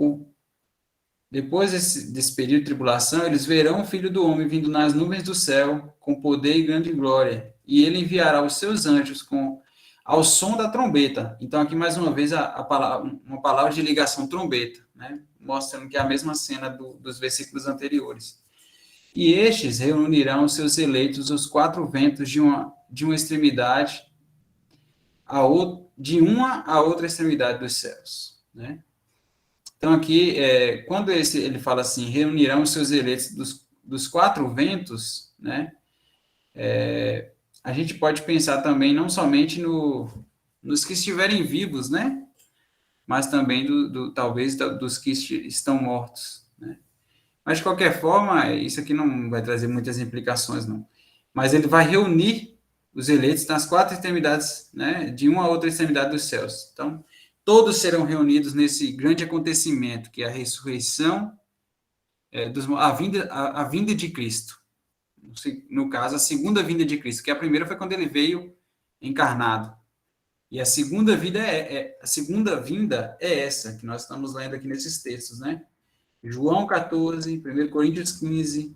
depois desse período de tribulação, eles verão o Filho do Homem vindo nas nuvens do céu, com poder e grande glória, e ele enviará os seus anjos ao som da trombeta. Então, aqui, mais uma vez, uma palavra de ligação trombeta, né? Mostrando que é a mesma cena dos versículos anteriores. E estes reunirão os seus eleitos os quatro ventos de uma extremidade de uma a outra extremidade dos céus, né? Então, aqui, quando ele fala assim, reunirão os seus eleitos dos quatro ventos, né? A gente pode pensar também não somente nos que estiverem vivos, né? Mas também, talvez, dos que estão mortos, né? Mas, de qualquer forma, isso aqui não vai trazer muitas implicações, não. Mas ele vai reunir os eleitos nas quatro extremidades, né? De uma a outra extremidade dos céus. Então, todos serão reunidos nesse grande acontecimento, que é a ressurreição, a vinda de Cristo. No caso, a segunda vinda de Cristo, que a primeira foi quando ele veio encarnado. E a segunda vinda é essa, que nós estamos lendo aqui nesses textos, né? João 14, 1 Coríntios 15,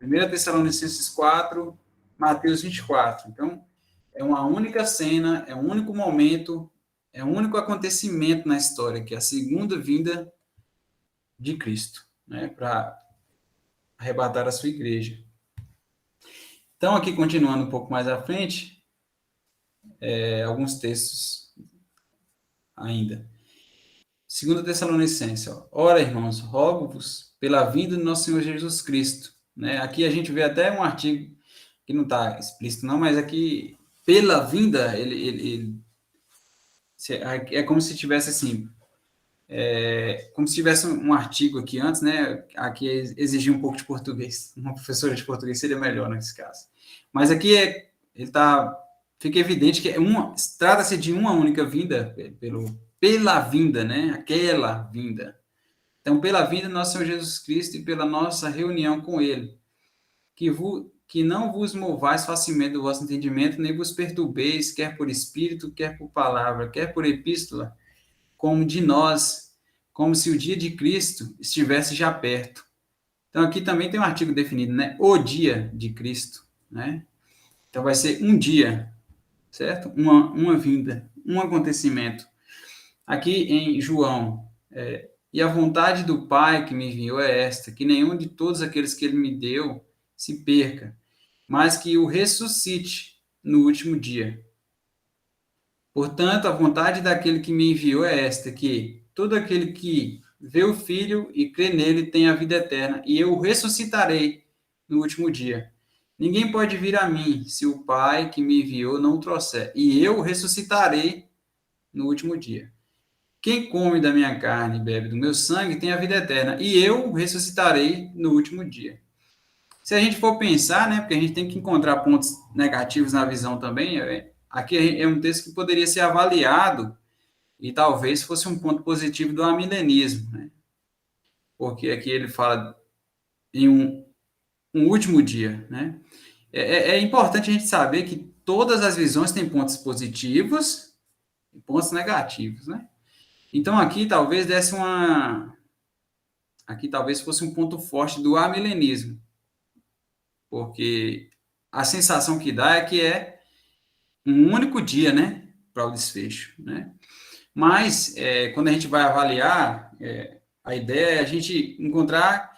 1 Tessalonicenses 4, Mateus 24. Então, é uma única cena, é um único momento, é um único acontecimento na história, que é a segunda vinda de Cristo, né, para arrebatar a sua igreja. Então, aqui, continuando um pouco mais à frente, alguns textos ainda. 2 Tessalonicenses, ora, irmãos, rogo-vos pela vinda do nosso Senhor Jesus Cristo. Né? Aqui a gente vê até um artigo que não está explícito, não, mas aqui, pela vinda, é como se tivesse assim, como se tivesse um artigo aqui antes, né? Aqui exigia um pouco de português. Uma professora de português seria melhor nesse caso. Mas aqui fica evidente que trata-se de uma única vinda, pela vinda, né? Aquela vinda. Então, pela vinda do nosso Senhor Jesus Cristo e pela nossa reunião com Ele, que não vos movais facilmente do vosso entendimento, nem vos perturbeis, quer por espírito, quer por palavra, quer por epístola, como de nós, como se o dia de Cristo estivesse já perto. Então, aqui também tem um artigo definido, né? O dia de Cristo, né? Então, vai ser um dia, certo? Uma vinda, um acontecimento. Aqui em João, e a vontade do Pai que me enviou é esta, que nenhum de todos aqueles que ele me deu se perca, mas que o ressuscite no último dia. Portanto, a vontade daquele que me enviou é esta, que todo aquele que vê o Filho e crê nele tem a vida eterna, e eu o ressuscitarei no último dia. Ninguém pode vir a mim se o Pai que me enviou não o trouxer, e eu o ressuscitarei no último dia. Quem come da minha carne e bebe do meu sangue tem a vida eterna, e eu o ressuscitarei no último dia. Se a gente for pensar, né, porque a gente tem que encontrar pontos negativos na visão também, aqui é um texto que poderia ser avaliado e talvez fosse um ponto positivo do amilenismo, né? Porque aqui ele fala em um último dia, né? É importante a gente saber que todas as visões têm pontos positivos e pontos negativos, né? Então aqui talvez aqui talvez fosse um ponto forte do amilenismo, porque a sensação que dá é que é um único dia, né, para o desfecho, né? Mas, quando a gente vai avaliar, a ideia é a gente encontrar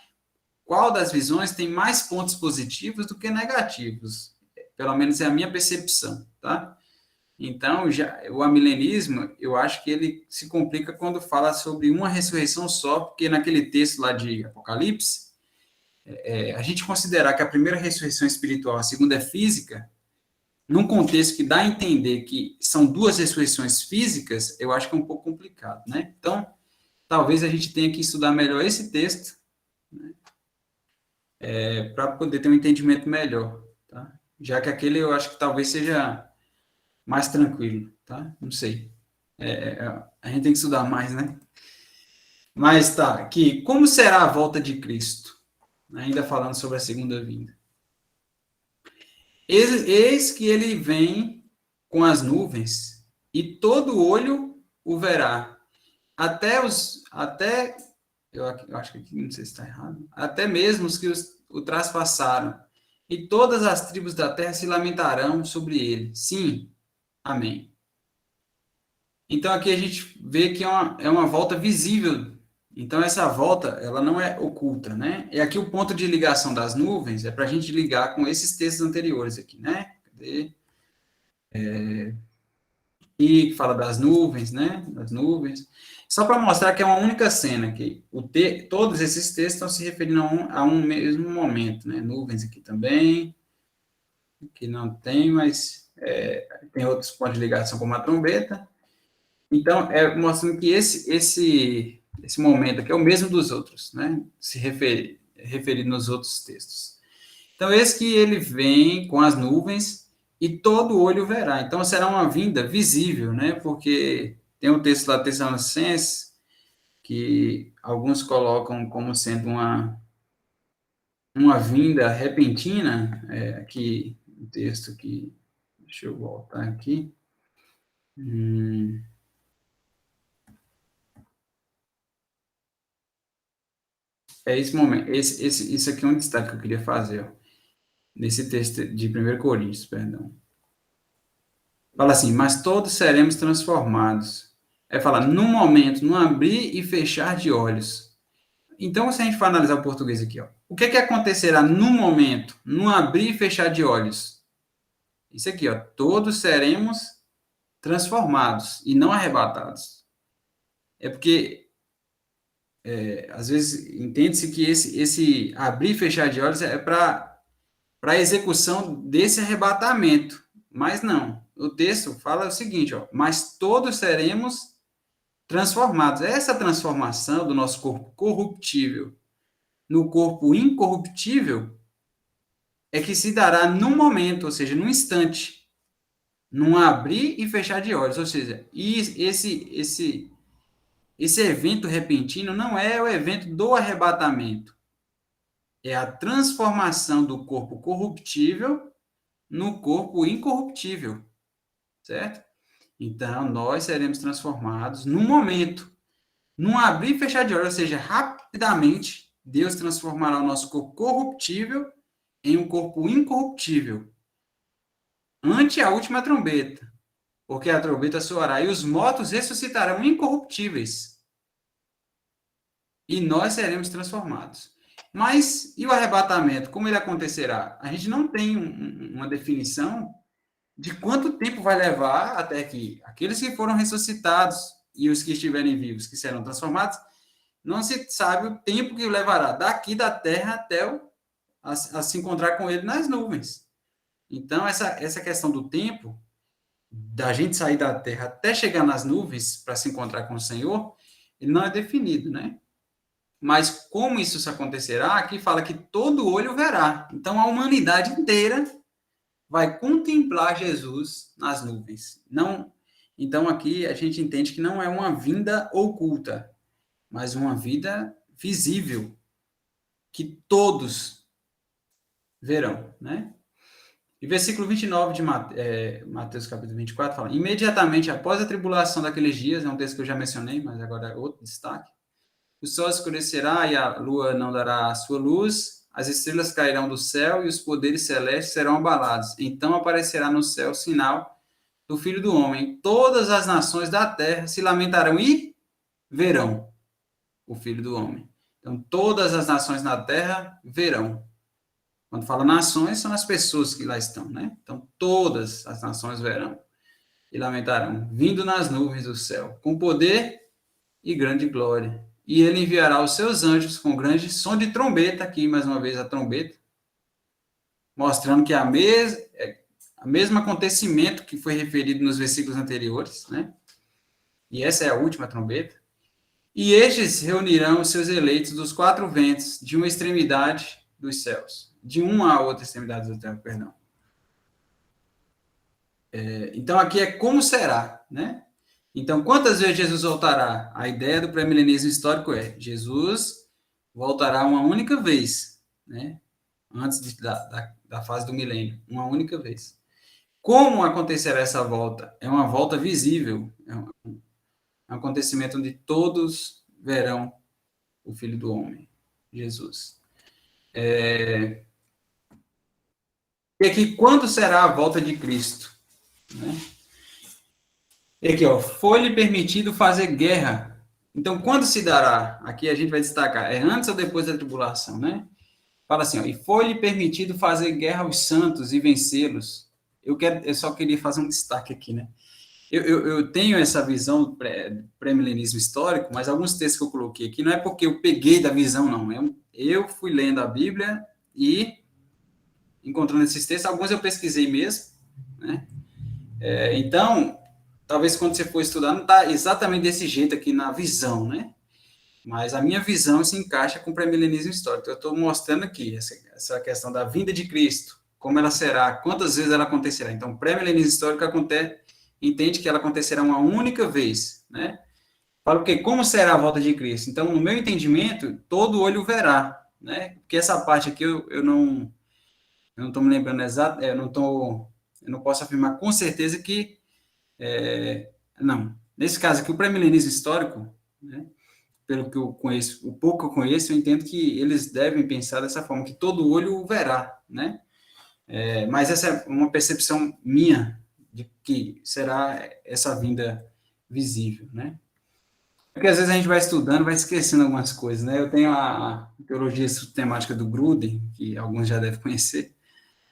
qual das visões tem mais pontos positivos do que negativos. Pelo menos é a minha percepção, tá? Então, o amilenismo, eu acho que ele se complica quando fala sobre uma ressurreição só, porque naquele texto lá de Apocalipse, a gente considerar que a primeira ressurreição espiritual, a segunda é física, num contexto que dá a entender que são duas ressurreições físicas, eu acho que é um pouco complicado, né? Então, talvez a gente tenha que estudar melhor esse texto, né? Para poder ter um entendimento melhor, tá? Já que aquele eu acho que talvez seja mais tranquilo, tá? Não sei. A gente tem que estudar mais, né? Mas tá, aqui, como será a volta de Cristo? Ainda falando sobre a segunda vinda. Eis que ele vem com as nuvens, e todo olho o verá. Eu acho que aqui, não sei se está errado, até mesmo os que o traspassaram, e todas as tribos da terra se lamentarão sobre ele. Sim, amém. Então aqui a gente vê que é uma volta visível. Então essa volta, ela não é oculta, né? E aqui o ponto de ligação das nuvens é para a gente ligar com esses textos anteriores aqui, né? Cadê? E que fala das nuvens, né? Das nuvens. Só para mostrar que é uma única cena, que todos esses textos estão se referindo a um mesmo momento, né? Nuvens aqui também, que não tem, mas tem outros pontos de ligação como a trombeta. Então, mostrando que esse momento aqui é o mesmo dos outros, né? Se referir nos outros textos. Então, eis que ele vem com as nuvens e todo olho verá. Então, será uma vinda visível, né? Porque tem um texto lá de Tessalonicenses que alguns colocam como sendo uma vinda repentina, aqui, um texto que, deixa eu voltar aqui. Esse momento, isso aqui é um destaque que eu queria fazer, ó, nesse texto de 1 Coríntios, perdão. Fala assim, mas todos seremos transformados. Fala, num momento, num abrir e fechar de olhos. Então, se a gente for analisar o português aqui, ó, o que acontecerá num momento, num abrir e fechar de olhos? Isso aqui, ó, todos seremos transformados e não arrebatados. Porque às vezes entende-se que esse abrir e fechar de olhos é para a execução desse arrebatamento. Mas não. O texto fala o seguinte, ó, mas todos seremos transformados. Essa transformação do nosso corpo corruptível no corpo incorruptível é que se dará num momento, ou seja, num instante, num abrir e fechar de olhos. Ou seja, esse evento repentino não é o evento do arrebatamento, é a transformação do corpo corruptível no corpo incorruptível, certo? Então, nós seremos transformados num momento, num abrir e fechar de olhos, ou seja, rapidamente, Deus transformará o nosso corpo corruptível em um corpo incorruptível, ante a última trombeta, porque a trombeta soará e os mortos ressuscitarão incorruptíveis, e nós seremos transformados. Mas, e o arrebatamento, como ele acontecerá? A gente não tem uma definição de quanto tempo vai levar até que aqueles que foram ressuscitados e os que estiverem vivos, que serão transformados, não se sabe o tempo que levará daqui da terra até a se encontrar com ele nas nuvens. Então, essa questão do tempo, da gente sair da terra até chegar nas nuvens para se encontrar com o Senhor, ele não é definido, né? Mas como isso acontecerá, aqui fala que todo olho verá. Então, a humanidade inteira vai contemplar Jesus nas nuvens. Não, então, aqui a gente entende que não é uma vinda oculta, mas uma vida visível, que todos verão, né? E versículo 29 de Mateus capítulo 24 fala: imediatamente após a tribulação daqueles dias, é um texto que eu já mencionei, mas agora é outro destaque, o sol escurecerá e a lua não dará a sua luz, as estrelas cairão do céu e os poderes celestes serão abalados. Então aparecerá no céu o sinal do Filho do Homem. Todas as nações da terra se lamentarão e verão o Filho do Homem. Então, todas as nações na terra verão. Quando fala nações, são as pessoas que lá estão, né? Então, todas as nações verão e lamentarão, vindo nas nuvens do céu, com poder e grande glória. E ele enviará os seus anjos com grande som de trombeta, aqui mais uma vez a trombeta, mostrando que o mesmo acontecimento que foi referido nos versículos anteriores, né? E essa é a última trombeta. E estes reunirão os seus eleitos dos quatro ventos, de uma extremidade dos céus, de uma a outra extremidade do céu, perdão. Então aqui é como será, né? Então, quantas vezes Jesus voltará? A ideia do pré-milenismo histórico é: Jesus voltará uma única vez, né? Antes da fase do milênio, uma única vez. Como acontecerá essa volta? É uma volta visível, é um acontecimento onde todos verão o Filho do Homem, Jesus. E aqui, quando será a volta de Cristo? Né? E aqui, ó, foi-lhe permitido fazer guerra. Então, quando se dará? Aqui a gente vai destacar, é antes ou depois da tribulação, né? Fala assim, ó, e foi-lhe permitido fazer guerra aos santos e vencê-los. Eu só queria fazer um destaque aqui, né? Eu tenho essa visão do pré-milenismo histórico, mas alguns textos que eu coloquei aqui não é porque eu peguei da visão, não. Eu fui lendo a Bíblia e encontrando esses textos, alguns eu pesquisei mesmo, né? Então, talvez quando você for estudar, não está exatamente desse jeito aqui na visão, né? Mas a minha visão se encaixa com o pré-milenismo histórico. Eu estou mostrando aqui essa questão da vinda de Cristo, como ela será, quantas vezes ela acontecerá. Então, o pré-milenismo histórico entende que ela acontecerá uma única vez, né? Fala o quê? Como será a volta de Cristo? Então, no meu entendimento, todo olho verá, né? Porque essa parte aqui eu não estou me lembrando exato, eu não posso afirmar com certeza que não. Nesse caso aqui, o pré-milenismo histórico, né? Pelo que eu conheço, o pouco que eu conheço, eu entendo que eles devem pensar dessa forma, que todo olho verá, né? Mas essa é uma percepção minha de que será essa vinda visível, né? Porque às vezes a gente vai estudando, vai esquecendo algumas coisas, né? Eu tenho a teologia sistemática do Gruden, que alguns já devem conhecer,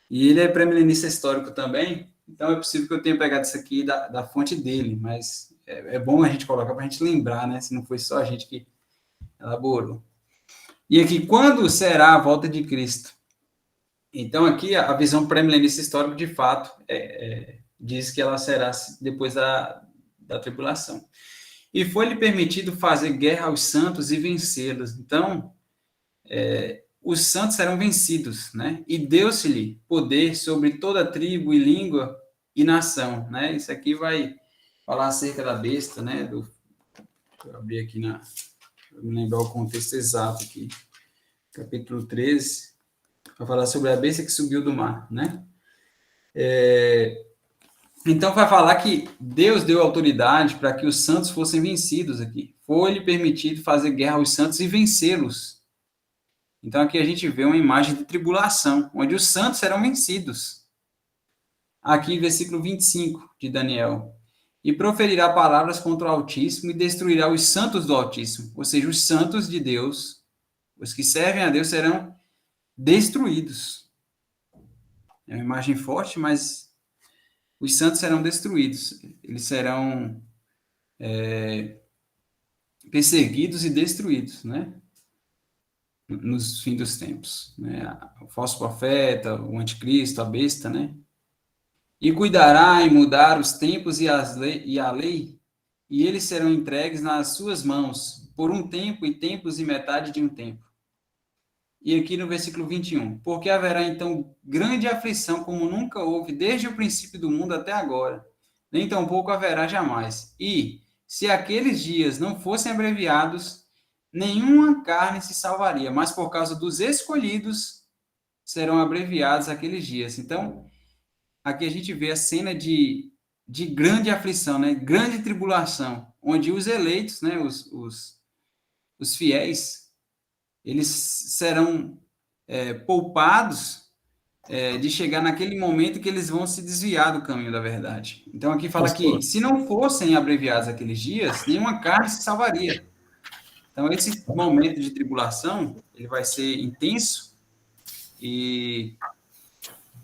e ele é pré-milenista histórico também, então é possível que eu tenha pegado isso aqui da fonte dele, mas é bom a gente colocar para a gente lembrar, né? Se não foi só a gente que elaborou. E aqui, quando será a volta de Cristo? Então, aqui, a visão pré-milenista histórica, de fato, diz que ela será depois da tribulação. E foi-lhe permitido fazer guerra aos santos e vencê-los. Então, os santos serão vencidos, né? E deu-se-lhe poder sobre toda tribo e língua e nação, né? Isso aqui vai falar acerca da besta, né? Deixa eu abrir aqui para me lembrar o contexto exato aqui. Capítulo 13, vai falar sobre a besta que subiu do mar, né? Então, vai falar que Deus deu autoridade para que os santos fossem vencidos aqui. Foi-lhe permitido fazer guerra aos santos e vencê-los. Então, aqui a gente vê uma imagem de tribulação, onde os santos serão vencidos. Aqui, versículo 25 de Daniel. E proferirá palavras contra o Altíssimo e destruirá os santos do Altíssimo. Ou seja, os santos de Deus, os que servem a Deus, serão destruídos. É uma imagem forte, mas os santos serão destruídos. Eles serão perseguidos e destruídos, né? Nos fins dos tempos, né? O falso profeta, o anticristo, a besta, né? E cuidará em mudar os tempos e a lei, e eles serão entregues nas suas mãos, por um tempo e tempos e metade de um tempo. E aqui no versículo 21, porque haverá então grande aflição, como nunca houve, desde o princípio do mundo até agora, nem tampouco haverá jamais. E, se aqueles dias não fossem abreviados, nenhuma carne se salvaria, mas por causa dos escolhidos serão abreviados aqueles dias. Então, aqui a gente vê a cena de grande aflição, né? Grande tribulação, onde os eleitos, né? Os fiéis, eles serão poupados de chegar naquele momento que eles vão se desviar do caminho da verdade. Então, aqui fala que, se não fossem abreviados aqueles dias, nenhuma carne se salvaria. Então, esse momento de tribulação, ele vai ser intenso e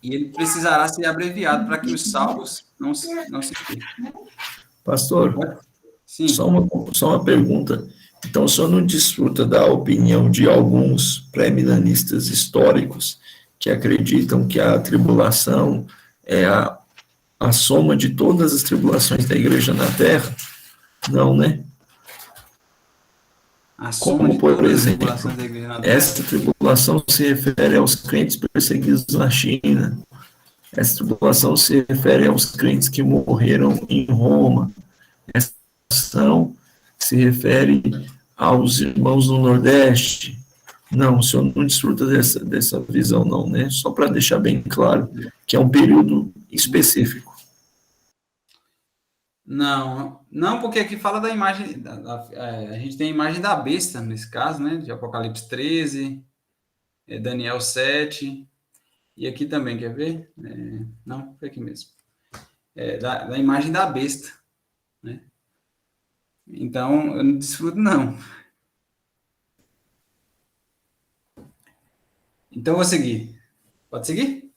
ele precisará ser abreviado para que os salvos não se percam. Pastor, Sim. só uma pergunta. Então, o senhor não desfruta da opinião de alguns pré-milenistas históricos que acreditam que a tribulação é a soma de todas as tribulações da igreja na Terra? Não, né? A soma Como, de por todas as exemplo, tribulações da igreja na Terra. essa tribulação se refere aos crentes perseguidos na China. Essa tribulação se refere aos crentes que morreram em Roma. Essa tribulação se refere aos irmãos do Nordeste. Não, o senhor não desfruta dessa visão, não, né? Só para deixar bem claro que é um período específico. Não, porque aqui fala da imagem, a gente tem a imagem da besta, nesse caso, né? De Apocalipse 13, Daniel 7, e aqui também, quer ver? Não, foi aqui mesmo. Da imagem da besta, né? Então, eu não desfruto, não. Então, eu vou seguir. Pode seguir?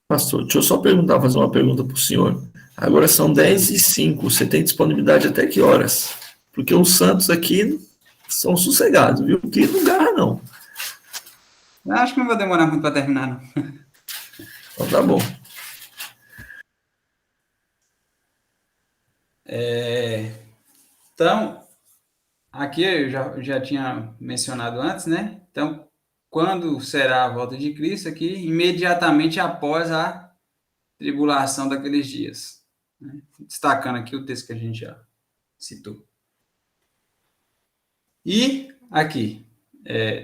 Pastor, deixa eu só fazer uma pergunta para o senhor. Agora são 10h05, você tem disponibilidade até que horas? Porque os santos aqui são sossegados, viu? Que não garra, não. Eu acho que não vou demorar muito para terminar, não. Então tá bom. Então, aqui eu já tinha mencionado antes, né? Então, quando será a volta de Cristo aqui? Imediatamente após a tribulação daqueles dias. Né? Destacando aqui o texto que a gente já citou. E aqui,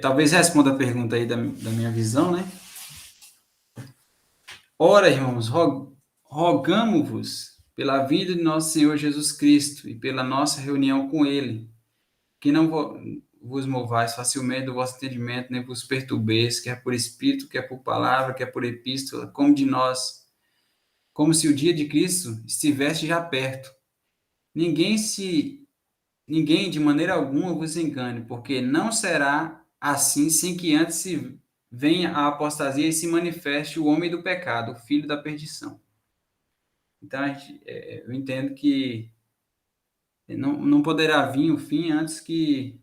talvez responda a pergunta aí da minha visão, né? Ora, irmãos, rogamo-vos pela vida de nosso Senhor Jesus Cristo e pela nossa reunião com Ele, que não vos movais facilmente do vosso entendimento, nem vos perturbeis, quer por espírito, quer por palavra, quer por epístola, como de nós, como se o dia de Cristo estivesse já perto. Ninguém de maneira alguma vos engane, porque não será assim sem que antes se venha a apostasia e se manifeste o homem do pecado, o filho da perdição. Então, eu entendo que não poderá vir o fim antes que,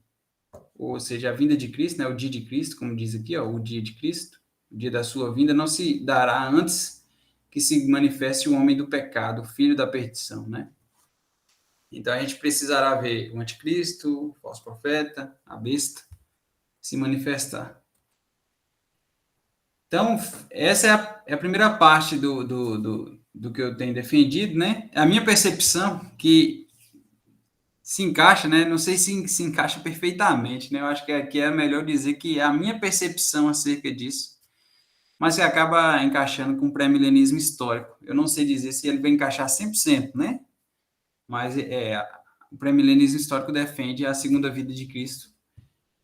ou seja, a vinda de Cristo, né, o dia de Cristo, como diz aqui, o dia de Cristo, o dia da sua vinda, não se dará antes que se manifeste o homem do pecado, o filho da perdição, né? Então, a gente precisará ver o anticristo, o falso profeta, a besta, se manifestar. Então, essa é a primeira parte do que eu tenho defendido, né? A minha percepção, que se encaixa, né? Não sei se encaixa perfeitamente, né? Eu acho que aqui é melhor dizer que é a minha percepção acerca disso, mas que acaba encaixando com o pré-milenismo histórico. Eu não sei dizer se ele vai encaixar 100%, né? Mas o pré-milenismo histórico defende a segunda vida de Cristo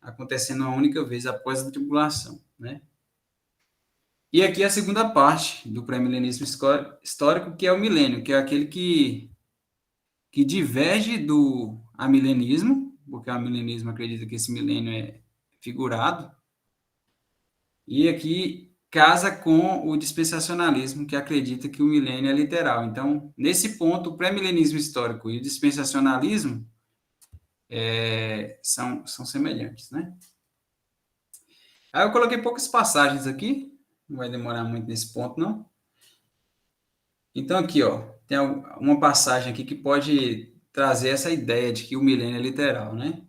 acontecendo uma única vez após a tribulação, né? E aqui a segunda parte do pré-milenismo histórico, que é o milênio, que é aquele que diverge do amilenismo, porque o amilenismo acredita que esse milênio é figurado, e aqui casa com o dispensacionalismo, que acredita que o milênio é literal. Então, nesse ponto, o pré-milenismo histórico e o dispensacionalismo são semelhantes, né? Aí eu coloquei poucas passagens aqui, não vai demorar muito nesse ponto, não. Então, aqui, ó, tem uma passagem aqui que pode trazer essa ideia de que o milênio é literal, né?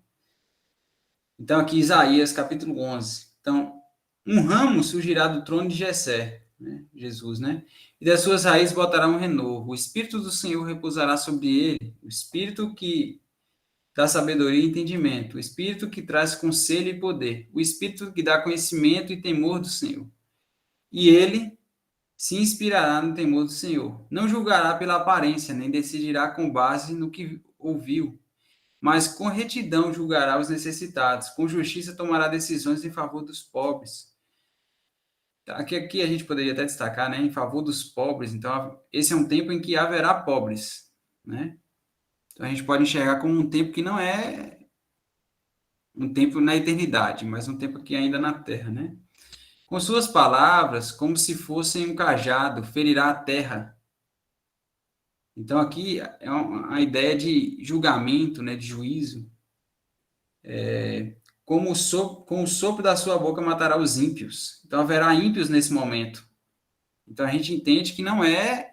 Então, aqui, Isaías, capítulo 11. Então, um ramo surgirá do trono de Jessé, né? Jesus, né? E das suas raízes botará um renovo. O Espírito do Senhor repousará sobre ele, o Espírito que dá sabedoria e entendimento, o Espírito que traz conselho e poder, o Espírito que dá conhecimento e temor do Senhor. E ele se inspirará no temor do Senhor. Não julgará pela aparência, nem decidirá com base no que ouviu, mas com retidão julgará os necessitados, com justiça tomará decisões em favor dos pobres. Aqui a gente poderia até destacar, né, em favor dos pobres. Então, esse é um tempo em que haverá pobres, né? Então, a gente pode enxergar como um tempo que não é um tempo na eternidade, mas um tempo aqui ainda na terra, né? Com suas palavras, como se fossem um cajado, ferirá a terra. Então, aqui é a ideia de julgamento, né, de juízo. Com o sopro da sua boca matará os ímpios. Então, haverá ímpios nesse momento. Então, a gente entende que não é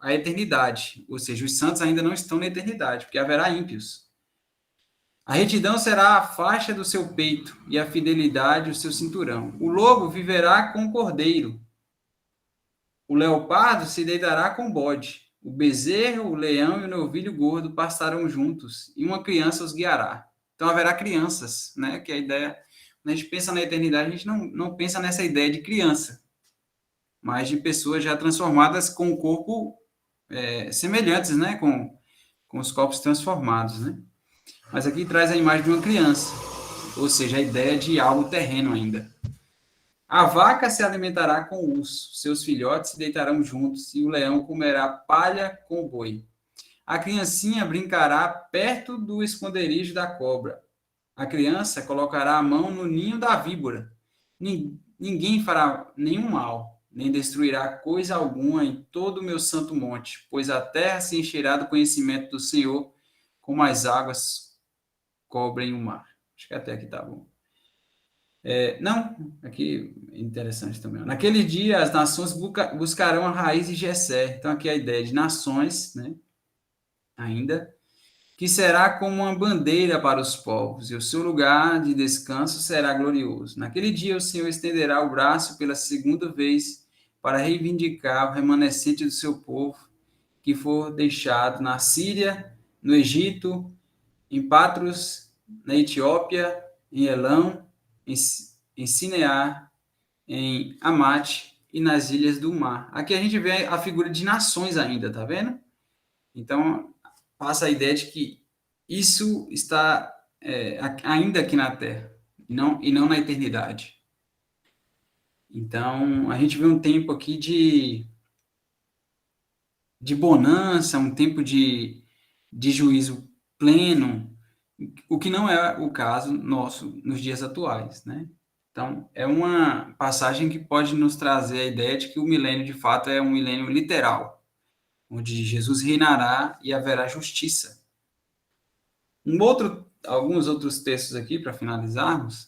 a eternidade, ou seja, os santos ainda não estão na eternidade, porque haverá ímpios. A retidão será a faixa do seu peito e a fidelidade o seu cinturão. O lobo viverá com o cordeiro. O leopardo se deitará com o bode. O bezerro, o leão e o novilho gordo pastarão juntos, e uma criança os guiará. Então haverá crianças, né? Que a ideia, quando a gente pensa na eternidade, a gente não pensa nessa ideia de criança, mas de pessoas já transformadas com o corpo semelhantes, né? Com os corpos transformados, né? Mas aqui traz a imagem de uma criança, ou seja, a ideia de algo terreno ainda. A vaca se alimentará com o urso, seus filhotes se deitarão juntos, e o leão comerá palha com o boi. A criancinha brincará perto do esconderijo da cobra. A criança colocará a mão no ninho da víbora. Ninguém fará nenhum mal, nem destruirá coisa alguma em todo o meu santo monte, pois a terra se encherá do conhecimento do Senhor, como as águas cobrem o mar. Acho que até aqui tá bom. Não, aqui é interessante também. Naquele dia, as nações buscarão a raiz de Jessé. Então, aqui é a ideia de nações, né? Ainda, que será como uma bandeira para os povos, e o seu lugar de descanso será glorioso. Naquele dia, o Senhor estenderá o braço pela segunda vez para reivindicar o remanescente do seu povo, que for deixado na Síria, no Egito, em Patros, na Etiópia, em Elão, em Sinear, em Amate e nas ilhas do mar. Aqui a gente vê a figura de nações ainda, tá vendo? Então, passa a ideia de que isso está ainda aqui na Terra, e não na eternidade. Então, a gente vê um tempo aqui de bonança, um tempo de juízo pleno, o que não é o caso nosso nos dias atuais, né? Então, é uma passagem que pode nos trazer a ideia de que o milênio, de fato, é um milênio literal, onde Jesus reinará e haverá justiça. Alguns outros textos aqui, para finalizarmos,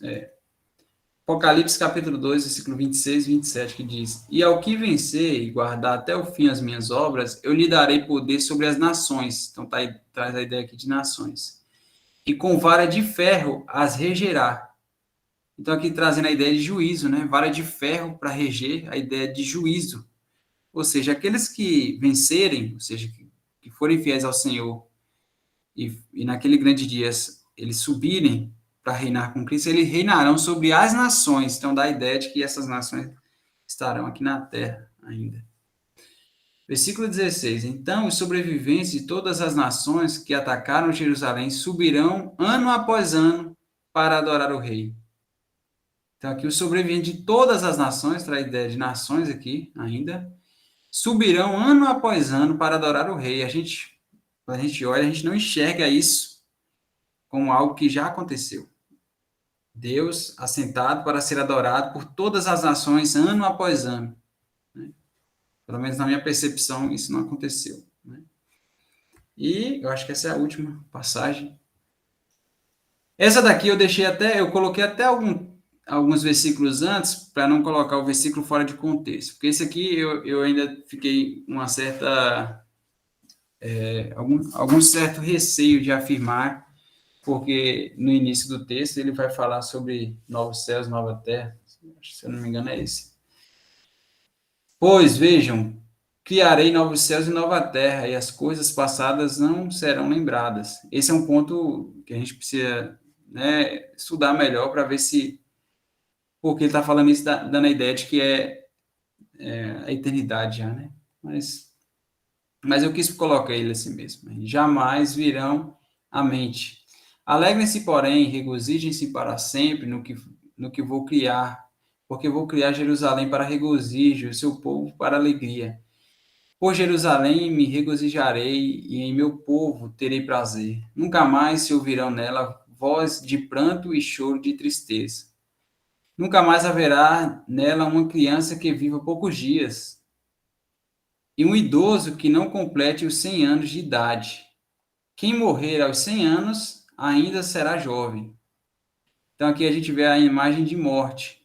Apocalipse capítulo 2, versículo 26 e 27, que diz: E ao que vencer e guardar até o fim as minhas obras, eu lhe darei poder sobre as nações. Então traz a ideia aqui de nações. E com vara de ferro as regerá. Então aqui trazendo a ideia de juízo, né? Vara de ferro para reger, a ideia de juízo. Ou seja, aqueles que vencerem, ou seja, que forem fiéis ao Senhor, e naquele grande dia eles subirem para reinar com Cristo, eles reinarão sobre as nações. Então, dá a ideia de que essas nações estarão aqui na terra ainda. Versículo 16. Então, os sobreviventes de todas as nações que atacaram Jerusalém subirão ano após ano para adorar o rei. Então, aqui os sobreviventes de todas as nações, traz a ideia de nações aqui ainda, subirão ano após ano para adorar o rei. Quando a gente olha, a gente não enxerga isso como algo que já aconteceu. Deus assentado para ser adorado por todas as nações, ano após ano. Né? Pelo menos na minha percepção, isso não aconteceu. Né? E eu acho que essa é a última passagem. Essa daqui eu coloquei até alguns versículos antes, para não colocar o versículo fora de contexto. Porque esse aqui eu ainda fiquei uma certa... algum certo receio de afirmar, porque no início do texto ele vai falar sobre novos céus, nova terra, se eu não me engano é esse. Pois, vejam, criarei novos céus e nova terra, e as coisas passadas não serão lembradas. Esse é um ponto que a gente precisa, né, estudar melhor para ver se... Porque ele está falando isso, dando a ideia de que é a eternidade já, né? Mas eu quis colocar ele assim mesmo. Jamais virão à mente. Alegrem-se, porém, regozijem-se para sempre no que vou criar, porque vou criar Jerusalém para regozijo, o seu povo para alegria. Por Jerusalém me regozijarei, e em meu povo terei prazer. Nunca mais se ouvirão nela voz de pranto e choro de tristeza. Nunca mais haverá nela uma criança que viva poucos dias, e um idoso que não complete os 100 anos de idade. Quem morrer aos 100 anos ainda será jovem. Então, aqui a gente vê a imagem de morte.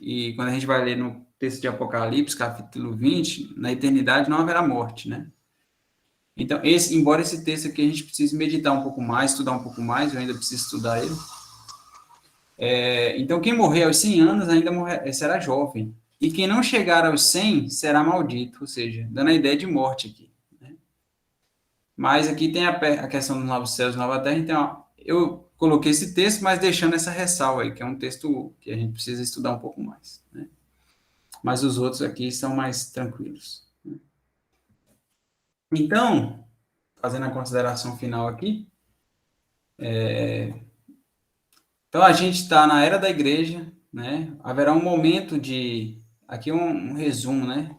E quando a gente vai ler no texto de Apocalipse, capítulo 20, na eternidade não haverá morte, né? Então, embora esse texto aqui a gente precise meditar um pouco mais, estudar um pouco mais, eu ainda preciso estudar ele. Então, quem morrer aos 100 anos ainda será jovem. E quem não chegar aos 100 será maldito, ou seja, dando a ideia de morte aqui. Né? Mas aqui tem a questão dos novos céus e nova terra, então eu coloquei esse texto, mas deixando essa ressalva aí, que é um texto que a gente precisa estudar um pouco mais. Né? Mas os outros aqui são mais tranquilos. Né? Então, fazendo a consideração final aqui, então a gente está na era da igreja, né? Haverá um momento de... Aqui um resumo, né?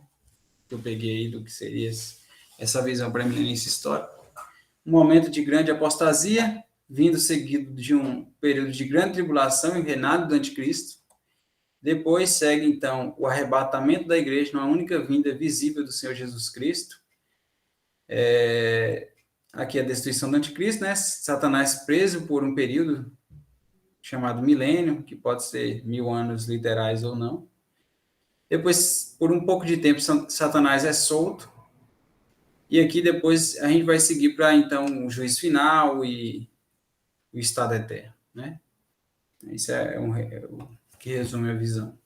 Que eu peguei aí do que seria essa visão pré-milenista histórica. Um momento de grande apostasia, vindo seguido de um período de grande tribulação e reinado do anticristo. Depois segue, então, o arrebatamento da igreja numa única vinda visível do Senhor Jesus Cristo. Aqui a destruição do anticristo, né? Satanás preso por um período chamado milênio, que pode ser 1000 anos literais ou não. Depois, por um pouco de tempo, Satanás é solto. E aqui depois a gente vai seguir para, então, o juízo final e o estado eterno, né? Isso é o que resume a visão,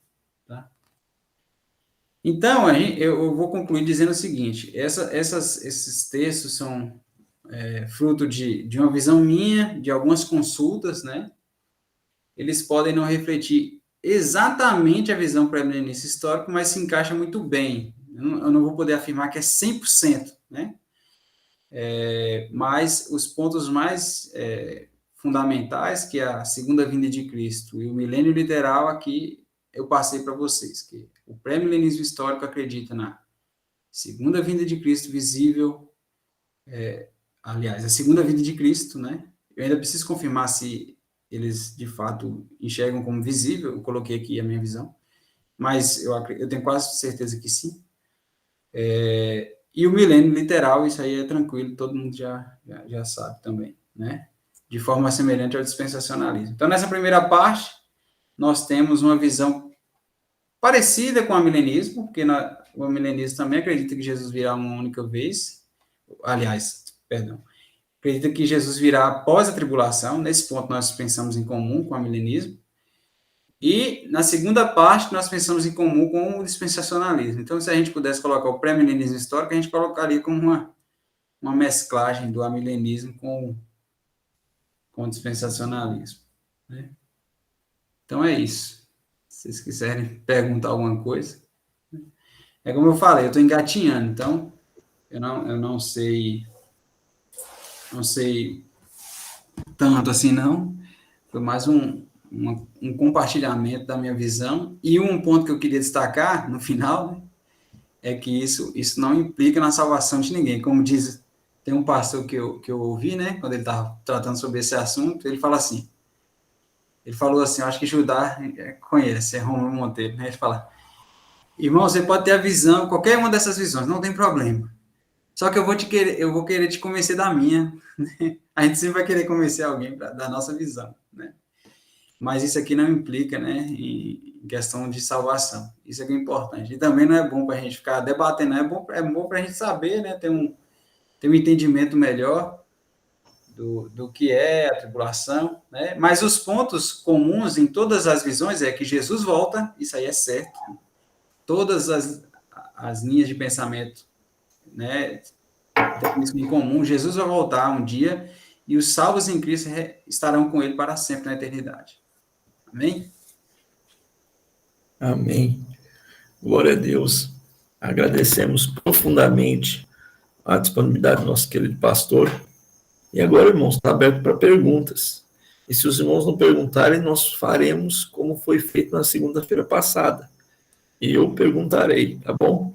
tá? Então, eu vou concluir dizendo o seguinte, esses textos são fruto de uma visão minha, de algumas consultas, né? Eles podem não refletir exatamente a visão pré-milenista histórica, mas se encaixa muito bem. Eu não vou poder afirmar que é 100%, né? Mas os pontos mais fundamentais, que é a segunda vinda de Cristo e o milênio literal, aqui eu passei para vocês, que o pré-milenismo histórico acredita na segunda vinda de Cristo visível, aliás, a segunda vinda de Cristo, né? Eu ainda preciso confirmar se eles, de fato, enxergam como visível, eu coloquei aqui a minha visão, mas eu tenho quase certeza que sim. E o milênio literal, isso aí é tranquilo, todo mundo já sabe também, né? De forma semelhante ao dispensacionalismo. Então, nessa primeira parte, nós temos uma visão parecida com o amilenismo, porque o amilenismo também acredita que Jesus virá uma única vez, aliás, perdão, acredita que Jesus virá após a tribulação. Nesse ponto nós pensamos em comum com o amilenismo. E na segunda parte nós pensamos em comum com o dispensacionalismo. Então, se a gente pudesse colocar o pré-milenismo histórico, a gente colocaria como uma mesclagem do amilenismo com o dispensacionalismo, né? Então é isso. Se vocês quiserem perguntar alguma coisa, é como eu falei, eu estou engatinhando, então eu não sei tanto assim, não. Foi mais um compartilhamento da minha visão. E um ponto que eu queria destacar no final, né, é que isso não implica na salvação de ninguém. Como diz, tem um pastor que eu ouvi, né, quando ele estava tratando sobre esse assunto, ele falou assim, eu acho que Judá conhece, é Romulo Monteiro, né, ele fala, irmão, você pode ter a visão, qualquer uma dessas visões, não tem problema. Só que eu vou querer te convencer da minha, né? A gente sempre vai querer convencer alguém da nossa visão, né? Mas isso aqui não implica, né, em questão de salvação. Isso aqui é importante. E também não é bom para a gente ficar debatendo, é bom para a gente saber, né, ter um entendimento melhor do que é a tribulação, né? Mas os pontos comuns em todas as visões é que Jesus volta, isso aí é certo. Todas as linhas de pensamento, né, tem isso em comum. Jesus vai voltar um dia e os salvos em Cristo estarão com ele para sempre na eternidade. Amém? Amém. Glória a Deus. Agradecemos profundamente a disponibilidade do nosso querido pastor. E agora, irmãos, está aberto para perguntas. E se os irmãos não perguntarem, nós faremos como foi feito na segunda-feira passada. E eu perguntarei, tá bom?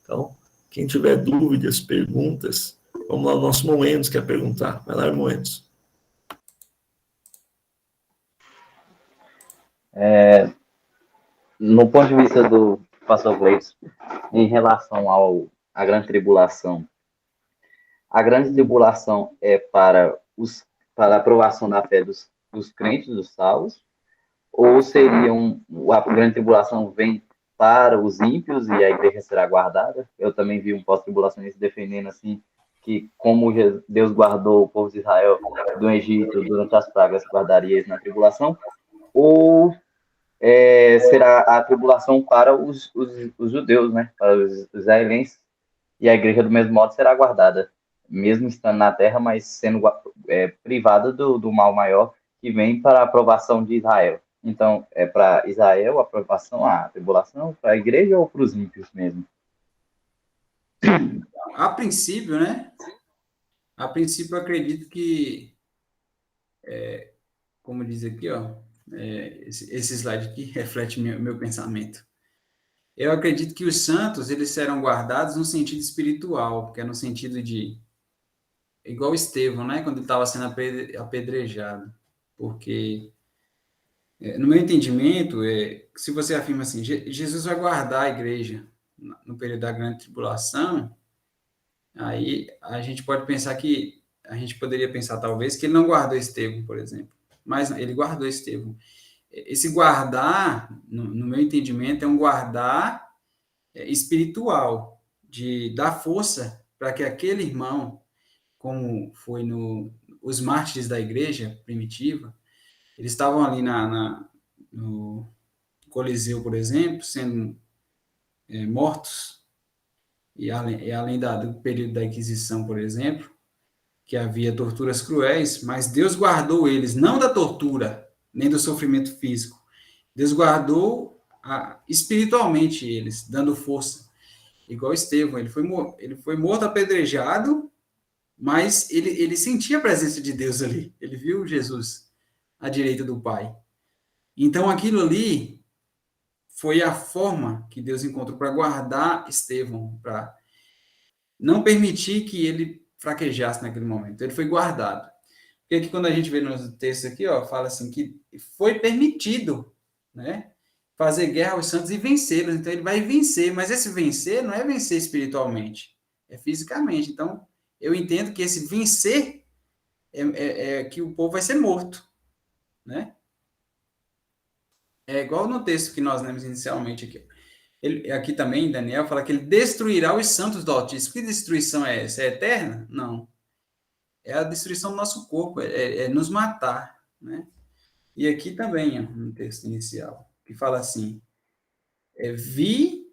Então, quem tiver dúvidas, perguntas, vamos lá, o nosso Moenos quer perguntar. Vai lá, Moenos. No ponto de vista do pastor Gleison, em relação à grande tribulação, a grande tribulação é para a aprovação da fé dos crentes, dos salvos, ou a grande tribulação vem para os ímpios e a igreja será guardada? Eu também vi um pós-tribulacionista defendendo assim, que como Deus guardou o povo de Israel do Egito durante as pragas, guardaria eles na tribulação, ou será a tribulação para os judeus, né? Para os israelenses, e a igreja do mesmo modo será guardada, mesmo estando na terra, mas sendo privada do mal maior que vem para a aprovação de Israel. Então, é para Israel a aprovação, a tribulação, para a igreja ou para os ímpios mesmo? A princípio, né? A princípio, eu acredito que, como diz aqui, ó, esse slide aqui reflete meu pensamento. Eu acredito que os santos, eles serão guardados no sentido espiritual, que é no sentido de, igual Estevão, né? Quando ele estava sendo apedrejado. Porque, no meu entendimento, se você afirma assim, Jesus vai guardar a igreja no período da grande tribulação, aí a gente pode pensar que, a gente poderia pensar talvez que ele não guardou Estevão, por exemplo. Mas ele guardou Estevão. Esse guardar, no meu entendimento, é um guardar espiritual, de dar força para que aquele irmão, como foi os mártires da igreja primitiva, eles estavam ali no Coliseu, por exemplo, sendo mortos, e além do período da Inquisição, por exemplo, que havia torturas cruéis, mas Deus guardou eles, não da tortura, nem do sofrimento físico. Deus guardou espiritualmente eles, dando força. Igual Estevão, ele foi morto apedrejado, mas ele sentia a presença de Deus ali. Ele viu Jesus à direita do Pai. Então, aquilo ali foi a forma que Deus encontrou para guardar Estevão, para não permitir que ele fraquejasse naquele momento. Ele foi guardado. Porque aqui, quando a gente vê no texto aqui, ó, fala assim que foi permitido, né, fazer guerra aos santos e vencê-los. Então, ele vai vencer, mas esse vencer não é vencer espiritualmente, é fisicamente. Então, eu entendo que esse vencer é que o povo vai ser morto, né? É igual no texto que nós lemos inicialmente aqui. Aqui também, Daniel, fala que ele destruirá os santos do Altíssimo. Que destruição é essa? É eterna? Não. É a destruição do nosso corpo, é nos matar, né? E aqui também, ó, no texto inicial, que fala assim, vi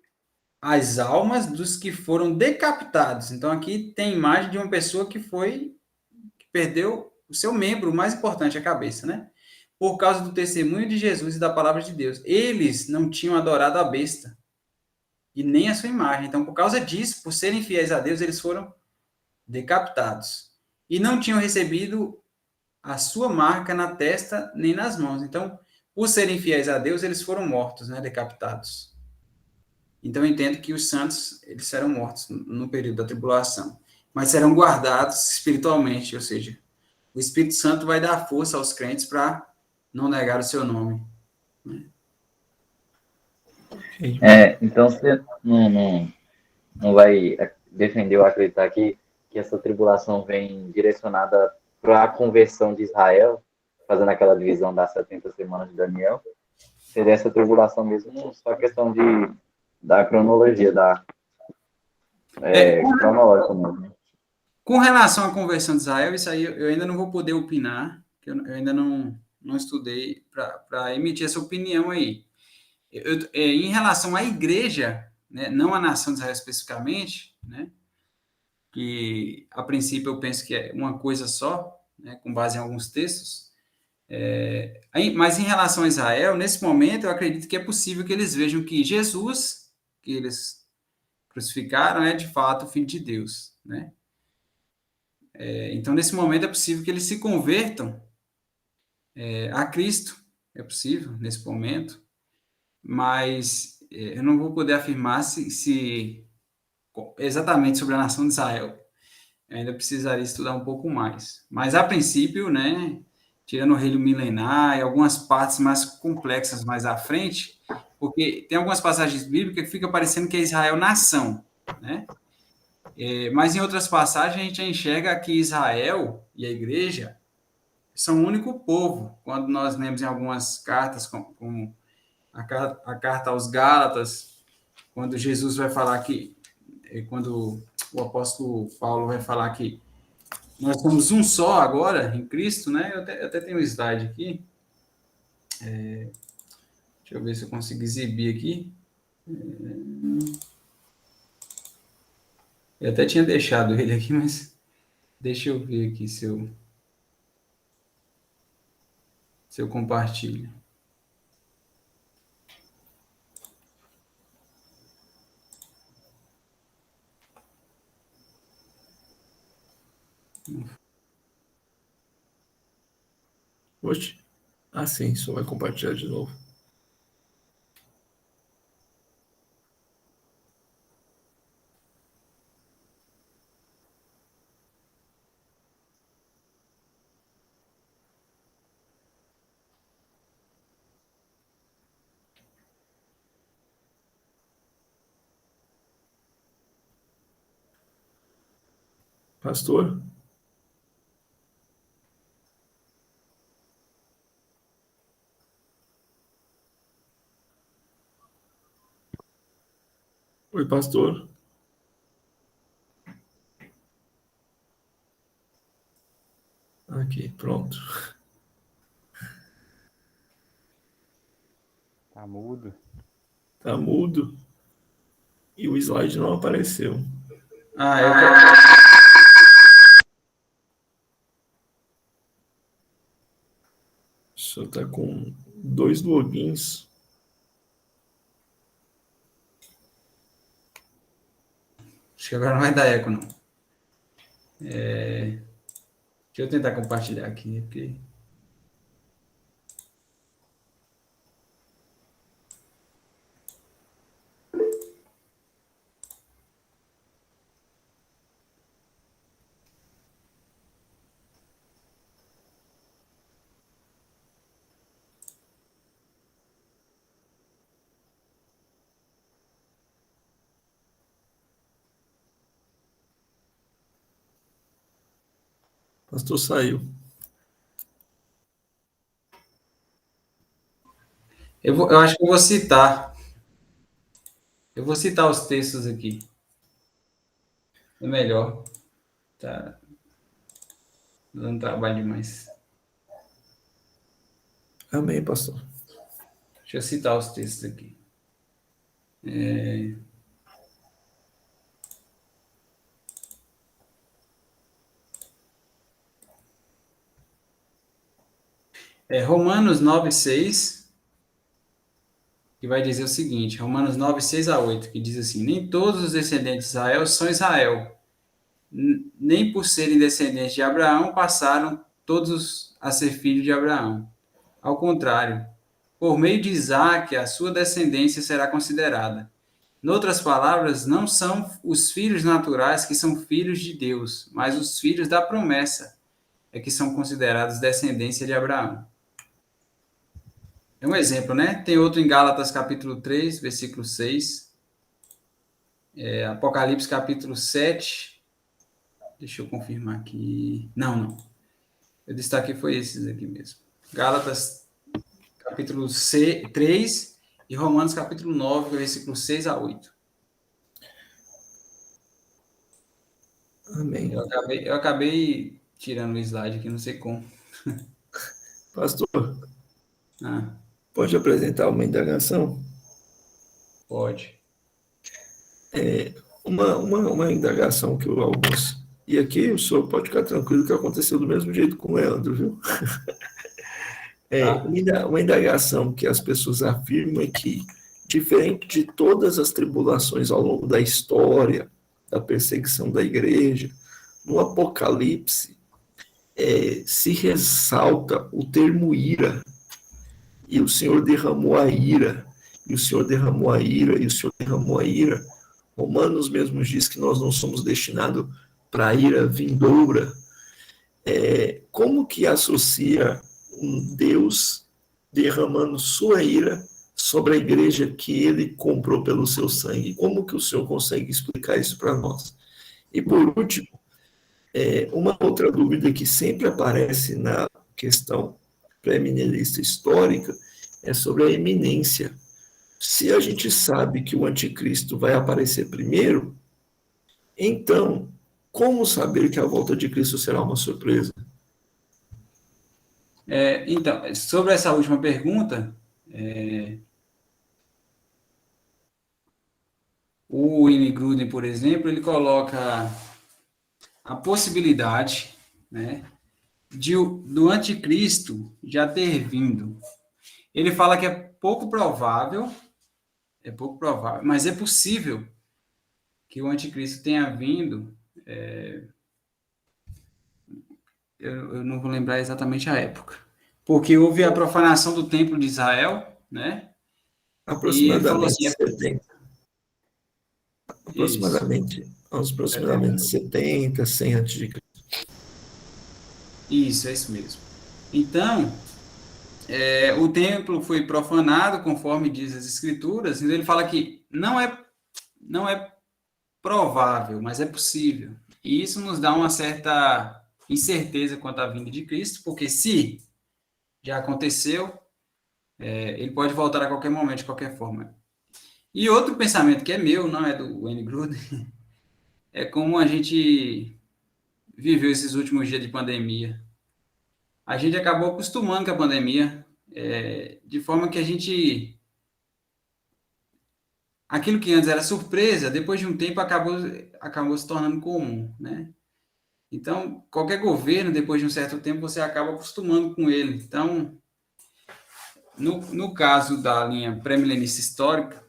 as almas dos que foram decapitados. Então, aqui tem imagem de uma pessoa que perdeu o seu membro mais importante, a cabeça, né? Por causa do testemunho de Jesus e da palavra de Deus. Eles não tinham adorado a besta e nem a sua imagem. Então, por causa disso, por serem fiéis a Deus, eles foram decapitados. E não tinham recebido a sua marca na testa nem nas mãos. Então, por serem fiéis a Deus, eles foram mortos, né, decapitados. Então, eu entendo que os santos, eles serão mortos no período da tribulação, mas serão guardados espiritualmente, ou seja, o Espírito Santo vai dar força aos crentes para não negar o seu nome. Então você não vai defender ou acreditar que essa tribulação vem direcionada para a conversão de Israel, fazendo aquela divisão das 70 semanas de Daniel. Seria essa tribulação mesmo, só questão da cronologia, cronológica mesmo. Com relação à conversão de Israel, isso aí eu ainda não vou poder opinar, que eu ainda não estudei para emitir essa opinião aí. Em relação à igreja, né, não à nação de Israel especificamente, né, que a princípio eu penso que é uma coisa só, né, com base em alguns textos, mas em relação a Israel, nesse momento eu acredito que é possível que eles vejam que Jesus, que eles crucificaram, é de fato o Filho de Deus, né? Então, nesse momento é possível que eles se convertam a Cristo, é possível nesse momento, mas eu não vou poder afirmar se exatamente sobre a nação de Israel. Eu ainda precisaria estudar um pouco mais. Mas, a princípio, né, tirando o reino milenar e algumas partes mais complexas mais à frente, porque tem algumas passagens bíblicas que fica parecendo que é Israel nação, né? Mas em outras passagens a gente enxerga que Israel e a igreja são um único povo. Quando nós lemos em algumas cartas, como a carta aos Gálatas, quando Jesus vai falar que, quando o apóstolo Paulo vai falar que nós somos um só agora em Cristo, né? Eu até tenho um slide aqui. Deixa eu ver se eu consigo exibir aqui. Eu até tinha deixado ele aqui, mas deixa eu ver aqui se eu compartilho. Oxe. Ah, sim, só vai compartilhar de novo. Pastor? Oi, pastor. Aqui, pronto. Tá mudo. Tá mudo. E o slide não apareceu. Só tá com 2 logins. Acho que agora não vai dar eco, não. Deixa eu tentar compartilhar aqui, porque... Pastor saiu. Eu acho que eu vou citar. Eu vou citar os textos aqui. É melhor. Tá dando trabalho demais. Amém, pastor. Deixa eu citar os textos aqui. Romanos 9:6, que vai dizer o seguinte, Romanos 9:6 a 8, que diz assim, nem todos os descendentes de Israel são Israel, nem por serem descendentes de Abraão passaram todos a ser filhos de Abraão. Ao contrário, por meio de Isaque, a sua descendência será considerada. Em outras palavras, não são os filhos naturais que são filhos de Deus, mas os filhos da promessa é que são considerados descendência de Abraão. É um exemplo, né? Tem outro em Gálatas capítulo 3, versículo 6. Apocalipse capítulo 7. Deixa eu confirmar aqui. Não. Eu destaquei foi esses aqui mesmo. Gálatas capítulo 3 e Romanos capítulo 9, versículo 6 a 8. Amém. Eu acabei tirando o slide aqui, não sei como. Pastor, Ah, pode apresentar uma indagação? pode. Uma indagação que eu alguns. E aqui o senhor pode ficar tranquilo que aconteceu do mesmo jeito com o Leandro, viu? Tá. Uma indagação que as pessoas afirmam é que, diferente de todas as tribulações ao longo da história, da perseguição da igreja, no Apocalipse se ressalta o termo ira. E o Senhor derramou a ira, e o Senhor derramou a ira, e o Senhor derramou a ira. Romanos mesmo diz que nós não somos destinados para a ira vindoura. Como que associa um Deus derramando sua ira sobre a igreja que ele comprou pelo seu sangue? Como que o Senhor consegue explicar isso para nós? E por último, uma outra dúvida que sempre aparece na questão pré-milenista histórica é sobre a iminência. Se a gente sabe que o anticristo vai aparecer primeiro, então, como saber que a volta de Cristo será uma surpresa? Então, sobre essa última pergunta, o Wayne Gruden, por exemplo, ele coloca a possibilidade, né, do anticristo já ter vindo. Ele fala que é pouco provável, mas é possível que o anticristo tenha vindo. Eu não vou lembrar exatamente a época, porque houve a profanação do templo de Israel, né? E ele falou Aproximadamente assim, 70. isso, Aproximadamente 70, 100 antes de Cristo. isso, é isso mesmo. Então, o templo foi profanado, conforme diz as escrituras, então ele fala que não é provável, mas é possível. E isso nos dá uma certa incerteza quanto à vinda de Cristo, porque se já aconteceu, ele pode voltar a qualquer momento, de qualquer forma. E outro pensamento que é meu, não é do Wayne Gruden, é como a gente viveu esses últimos dias de pandemia. A gente acabou acostumando com a pandemia, de forma que a gente... Aquilo que antes era surpresa, depois de um tempo acabou se tornando comum, né? Então, qualquer governo, depois de um certo tempo, você acaba acostumando com ele. Então, no caso da linha pré-milenista histórica,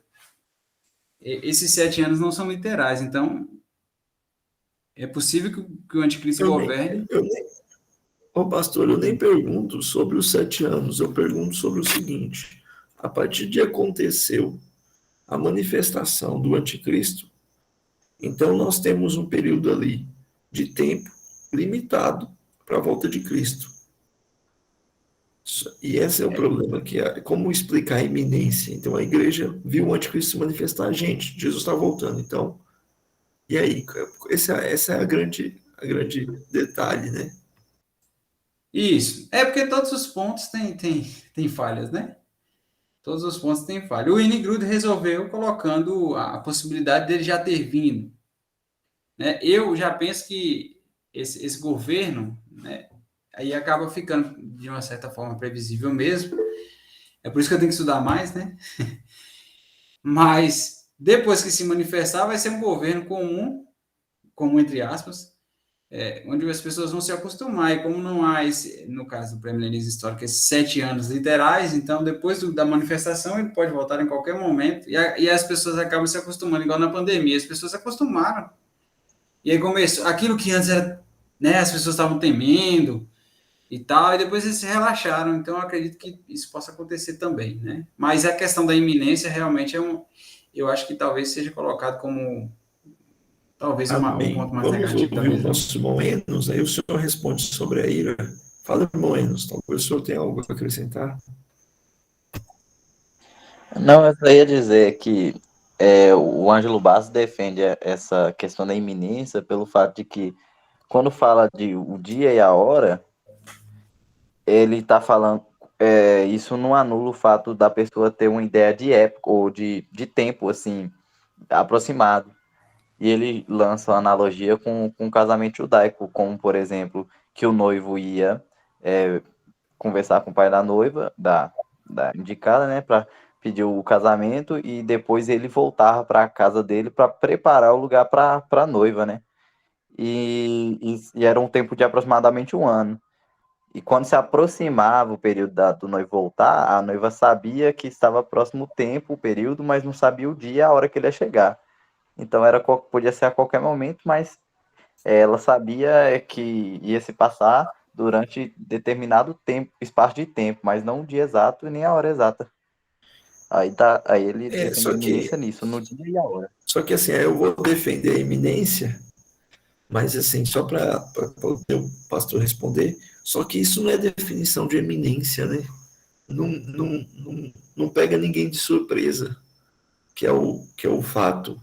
esses 7 anos não são literais. Então, é possível que o anticristo governe. Ô pastor, eu nem pergunto sobre os 7 anos, eu pergunto sobre o seguinte: a partir de aconteceu a manifestação do anticristo, então nós temos um período ali de tempo limitado para a volta de Cristo. E esse é o problema, que é como explicar a iminência. Então a igreja viu o anticristo se manifestar, gente, Jesus está voltando. Então, e aí? Essa é a grande detalhe, né? Isso. É porque todos os pontos têm falhas, né? Todos os pontos têm falha. O Inigrud resolveu colocando a possibilidade dele já ter vindo, né? Eu já penso que esse governo, né, aí acaba ficando de uma certa forma previsível mesmo. É por isso que eu tenho que estudar mais, né? Mas depois que se manifestar, vai ser um governo comum entre aspas, onde as pessoas vão se acostumar. E como não há, no caso do pré-milenismo histórico, esses 7 anos literais, então depois da manifestação ele pode voltar em qualquer momento. E as pessoas acabam se acostumando, igual na pandemia. As pessoas se acostumaram. E aí começou aquilo que antes era, né, as pessoas estavam temendo e tal, e depois eles se relaxaram. Então eu acredito que isso possa acontecer também, né? Mas a questão da iminência realmente eu acho que talvez seja colocado como talvez um Amém. ponto mais Vamos negativo, ouvir o talvez, né? nosso irmão Enos, aí o senhor responde sobre a ira. Fala, irmão Enos, talvez o senhor tenha algo a acrescentar. Não, eu só ia dizer que o Ângelo Bassi defende essa questão da iminência pelo fato de que, quando fala de o dia e a hora, ele está falando, isso não anula o fato da pessoa ter uma ideia de época ou de tempo, assim, aproximado. E ele lança uma analogia com o casamento judaico, como, por exemplo, que o noivo ia conversar com o pai da noiva, da indicada, né, para pedir o casamento, e depois ele voltava para a casa dele para preparar o lugar para a noiva, né? E era um tempo de aproximadamente um ano. E quando se aproximava o período do noivo voltar, a noiva sabia que estava próximo o tempo, o período, mas não sabia o dia e a hora que ele ia chegar. Então podia ser a qualquer momento, mas ela sabia que ia se passar durante determinado tempo, espaço de tempo, mas não o dia exato e nem a hora exata. Aí ele É, defende a só iminência que, nisso, no dia e a hora. só que assim, eu vou defender a iminência, mas assim, só para o pastor responder, só que isso não é definição de eminência, né? Não pega ninguém de surpresa, que é o fato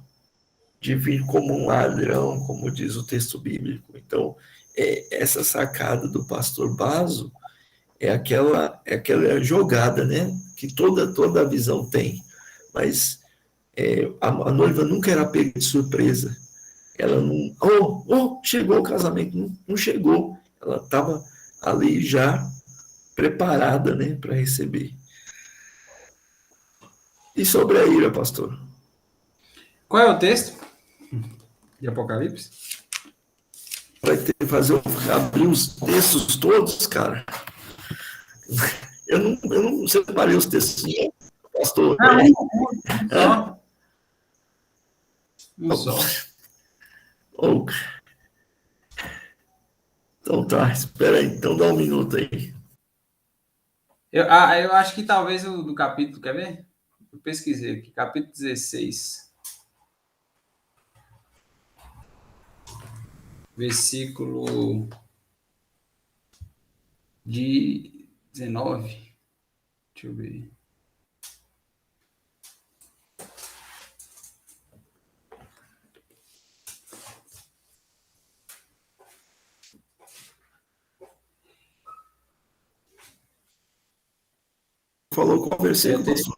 de vir como um ladrão, como diz o texto bíblico. Então, essa sacada do pastor Baso é aquela jogada, né? Que toda a visão tem. Mas a noiva nunca era pega de surpresa. Ela não. Chegou o casamento. Não chegou. Ela estava ali já preparada, né, para receber. E sobre a ira, pastor? Qual é o texto de Apocalipse? Vai ter que abrir os textos todos, cara. Eu não separei os textos, pastor. Ah, um só. Um só. Oh, então tá, espera aí. Então dá um minuto aí. Eu acho que talvez o do capítulo, quer ver? Eu pesquisei aqui, capítulo 16. Versículo de 19. Deixa eu ver. Falou qual versículo, pastor?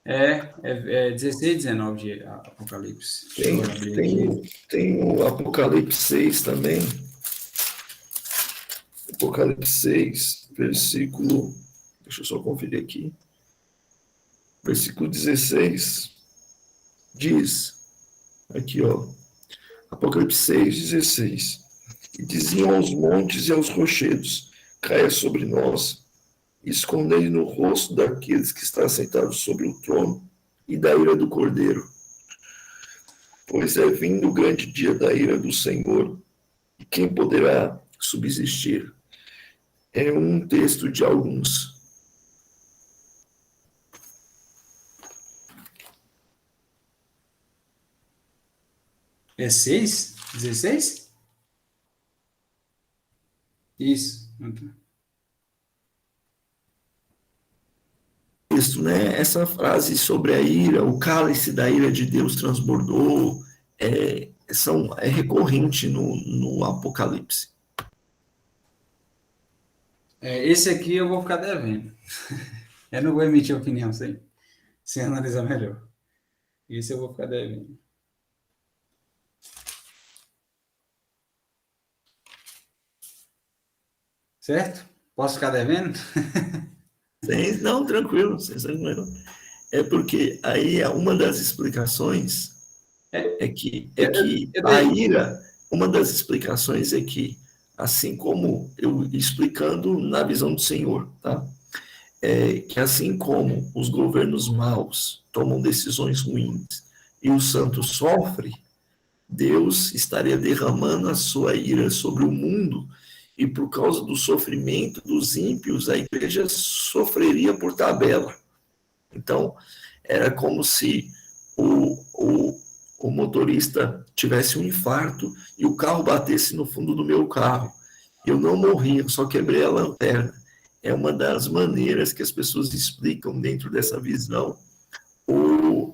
É 16 e 19 de Apocalipse. Deixa eu abrir aqui. Tem o Apocalipse 6 também. Apocalipse 6, versículo. Deixa eu só conferir aqui. Versículo 16 diz, aqui ó, Apocalipse 6, 16. E diziam aos montes e aos rochedos: caia sobre nós, e escondei no rosto daqueles que estão sentados sobre o trono e da ira do Cordeiro. Pois é vindo o grande dia da ira do Senhor, e quem poderá subsistir? É um texto de alguns. É 6? 16? Isso. Texto, né? Essa frase sobre a ira, o cálice da ira de Deus transbordou, é recorrente no Apocalipse. Esse aqui eu vou ficar devendo. Eu não vou emitir opinião sem analisar melhor. Isso eu vou ficar devendo. Certo? Posso ficar devendo? Não, tranquilo, sem tranquilo. É porque aí uma das explicações é que Eu a dei. ira, uma das explicações é que, assim como eu explicando na visão do Senhor, tá? Que assim como os governos maus tomam decisões ruins e o santo sofre, Deus estaria derramando a sua ira sobre o mundo e por causa do sofrimento dos ímpios, a igreja sofreria por tabela. Então, era como se o motorista tivesse um infarto e o carro batesse no fundo do meu carro. Eu não morri, eu só quebrei a lanterna. É uma das maneiras que as pessoas explicam dentro dessa visão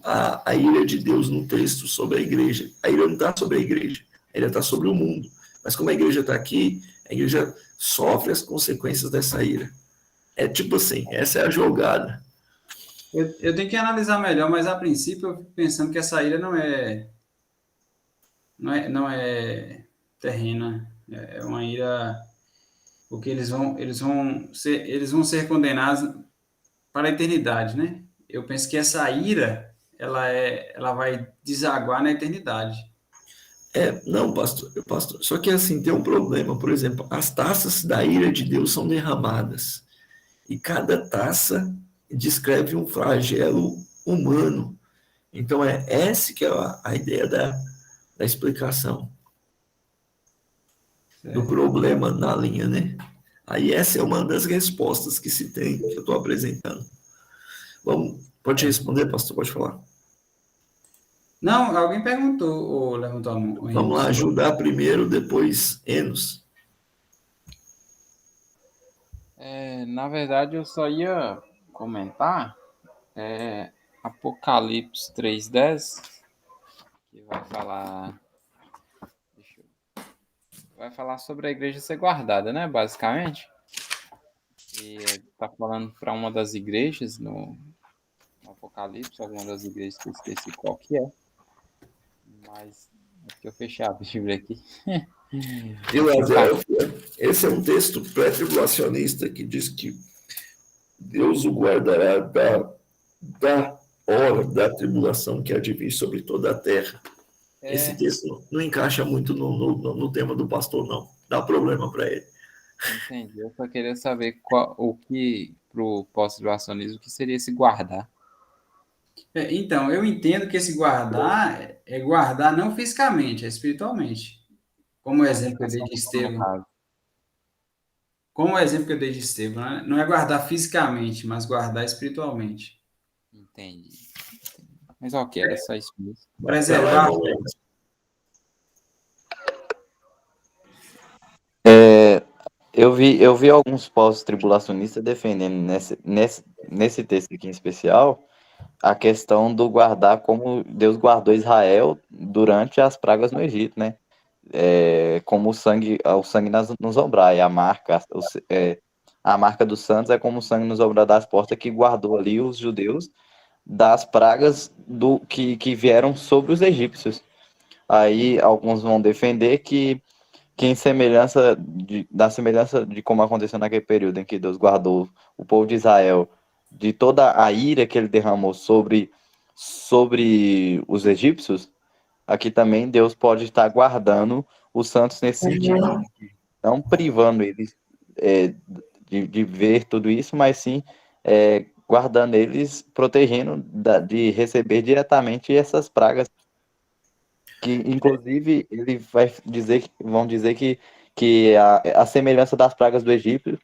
a ira de Deus no texto sobre a igreja. A ira não está sobre a igreja, a ira está sobre o mundo. Mas como a igreja está aqui, a igreja sofre as consequências dessa ira. É tipo assim, essa é a jogada. Eu tenho que analisar melhor, mas a princípio eu fico pensando que essa ilha não é terrena. É uma ilha porque eles vão ser condenados para a eternidade, né? Eu penso que essa ira ela vai desaguar na eternidade. Não, pastor, só que assim, tem um problema, por exemplo, as taças da ira de Deus são derramadas, e cada taça descreve um flagelo humano. Então, essa que é a ideia da explicação do Certo? problema na linha, né? Aí essa é uma das respostas que se tem, que eu estou apresentando. Pode responder, pastor, pode falar. Não, alguém perguntou ou levantou a mão, Vamos lá, Henrique. ajudar primeiro, depois Enos. Na verdade, eu só ia comentar Apocalipse 3:10, que vai falar sobre a igreja ser guardada, né, basicamente. E tá falando para uma das igrejas no Apocalipse, alguma das igrejas que eu esqueci qual que é. Mas é que eu fechei a Bíblia aqui. Esse é um texto pré-tribulacionista que diz que Deus o guardará da hora da tribulação que há de vir sobre toda a terra. Esse texto não encaixa muito no tema do pastor, não. Dá problema para ele. Entendi. Eu só queria saber o que, pro pós-tribulacionismo, o que seria esse guardar. Então, eu entendo que esse guardar é guardar não fisicamente, é espiritualmente. Como o exemplo que eu dei de Estevão. Como o exemplo que eu dei de Estevão, né? Não é guardar fisicamente, mas guardar espiritualmente. Entendi. Mas ok, era só isso mesmo. Preservar. Eu vi alguns pós-tribulacionistas defendendo nesse texto aqui em especial a questão do guardar como Deus guardou Israel durante as pragas no Egito, né? Como o sangue nos ombrar, e a marca dos santos é como o sangue nos ombrar das portas que guardou ali os judeus das pragas que vieram sobre os egípcios. Aí alguns vão defender que em da semelhança de como aconteceu naquele período em que Deus guardou o povo de Israel de toda a ira que ele derramou sobre os egípcios, aqui também Deus pode estar guardando os santos nesse sentido, não privando eles de ver tudo isso, mas sim guardando eles, protegendo de receber diretamente essas pragas, que inclusive ele vão dizer que a semelhança das pragas do Egito,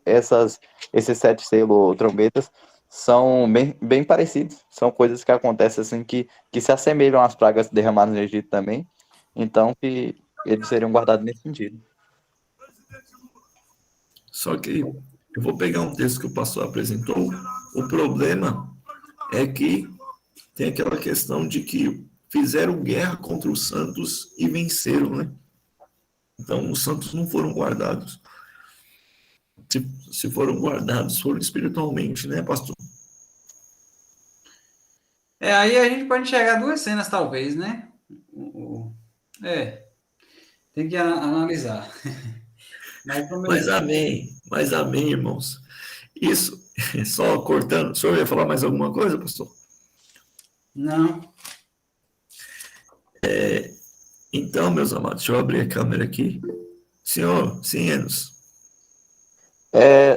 esses 7 selos trombetas são bem parecidos, são coisas que acontecem assim que se assemelham às pragas derramadas no Egito também, então que eles seriam guardados nesse sentido. Só que eu vou pegar um texto que o pastor apresentou. O problema é que tem aquela questão de que fizeram guerra contra os santos e venceram, né? Então, os santos não foram guardados. se foram guardados, foram espiritualmente, né, pastor? Aí a gente pode enxergar duas cenas, talvez, né? Tem que analisar. Mas amém, irmãos. Isso, só cortando. O senhor ia falar mais alguma coisa, pastor? Não. Então, meus amados, deixa eu abrir a câmera aqui. Senhor, sim, Enos.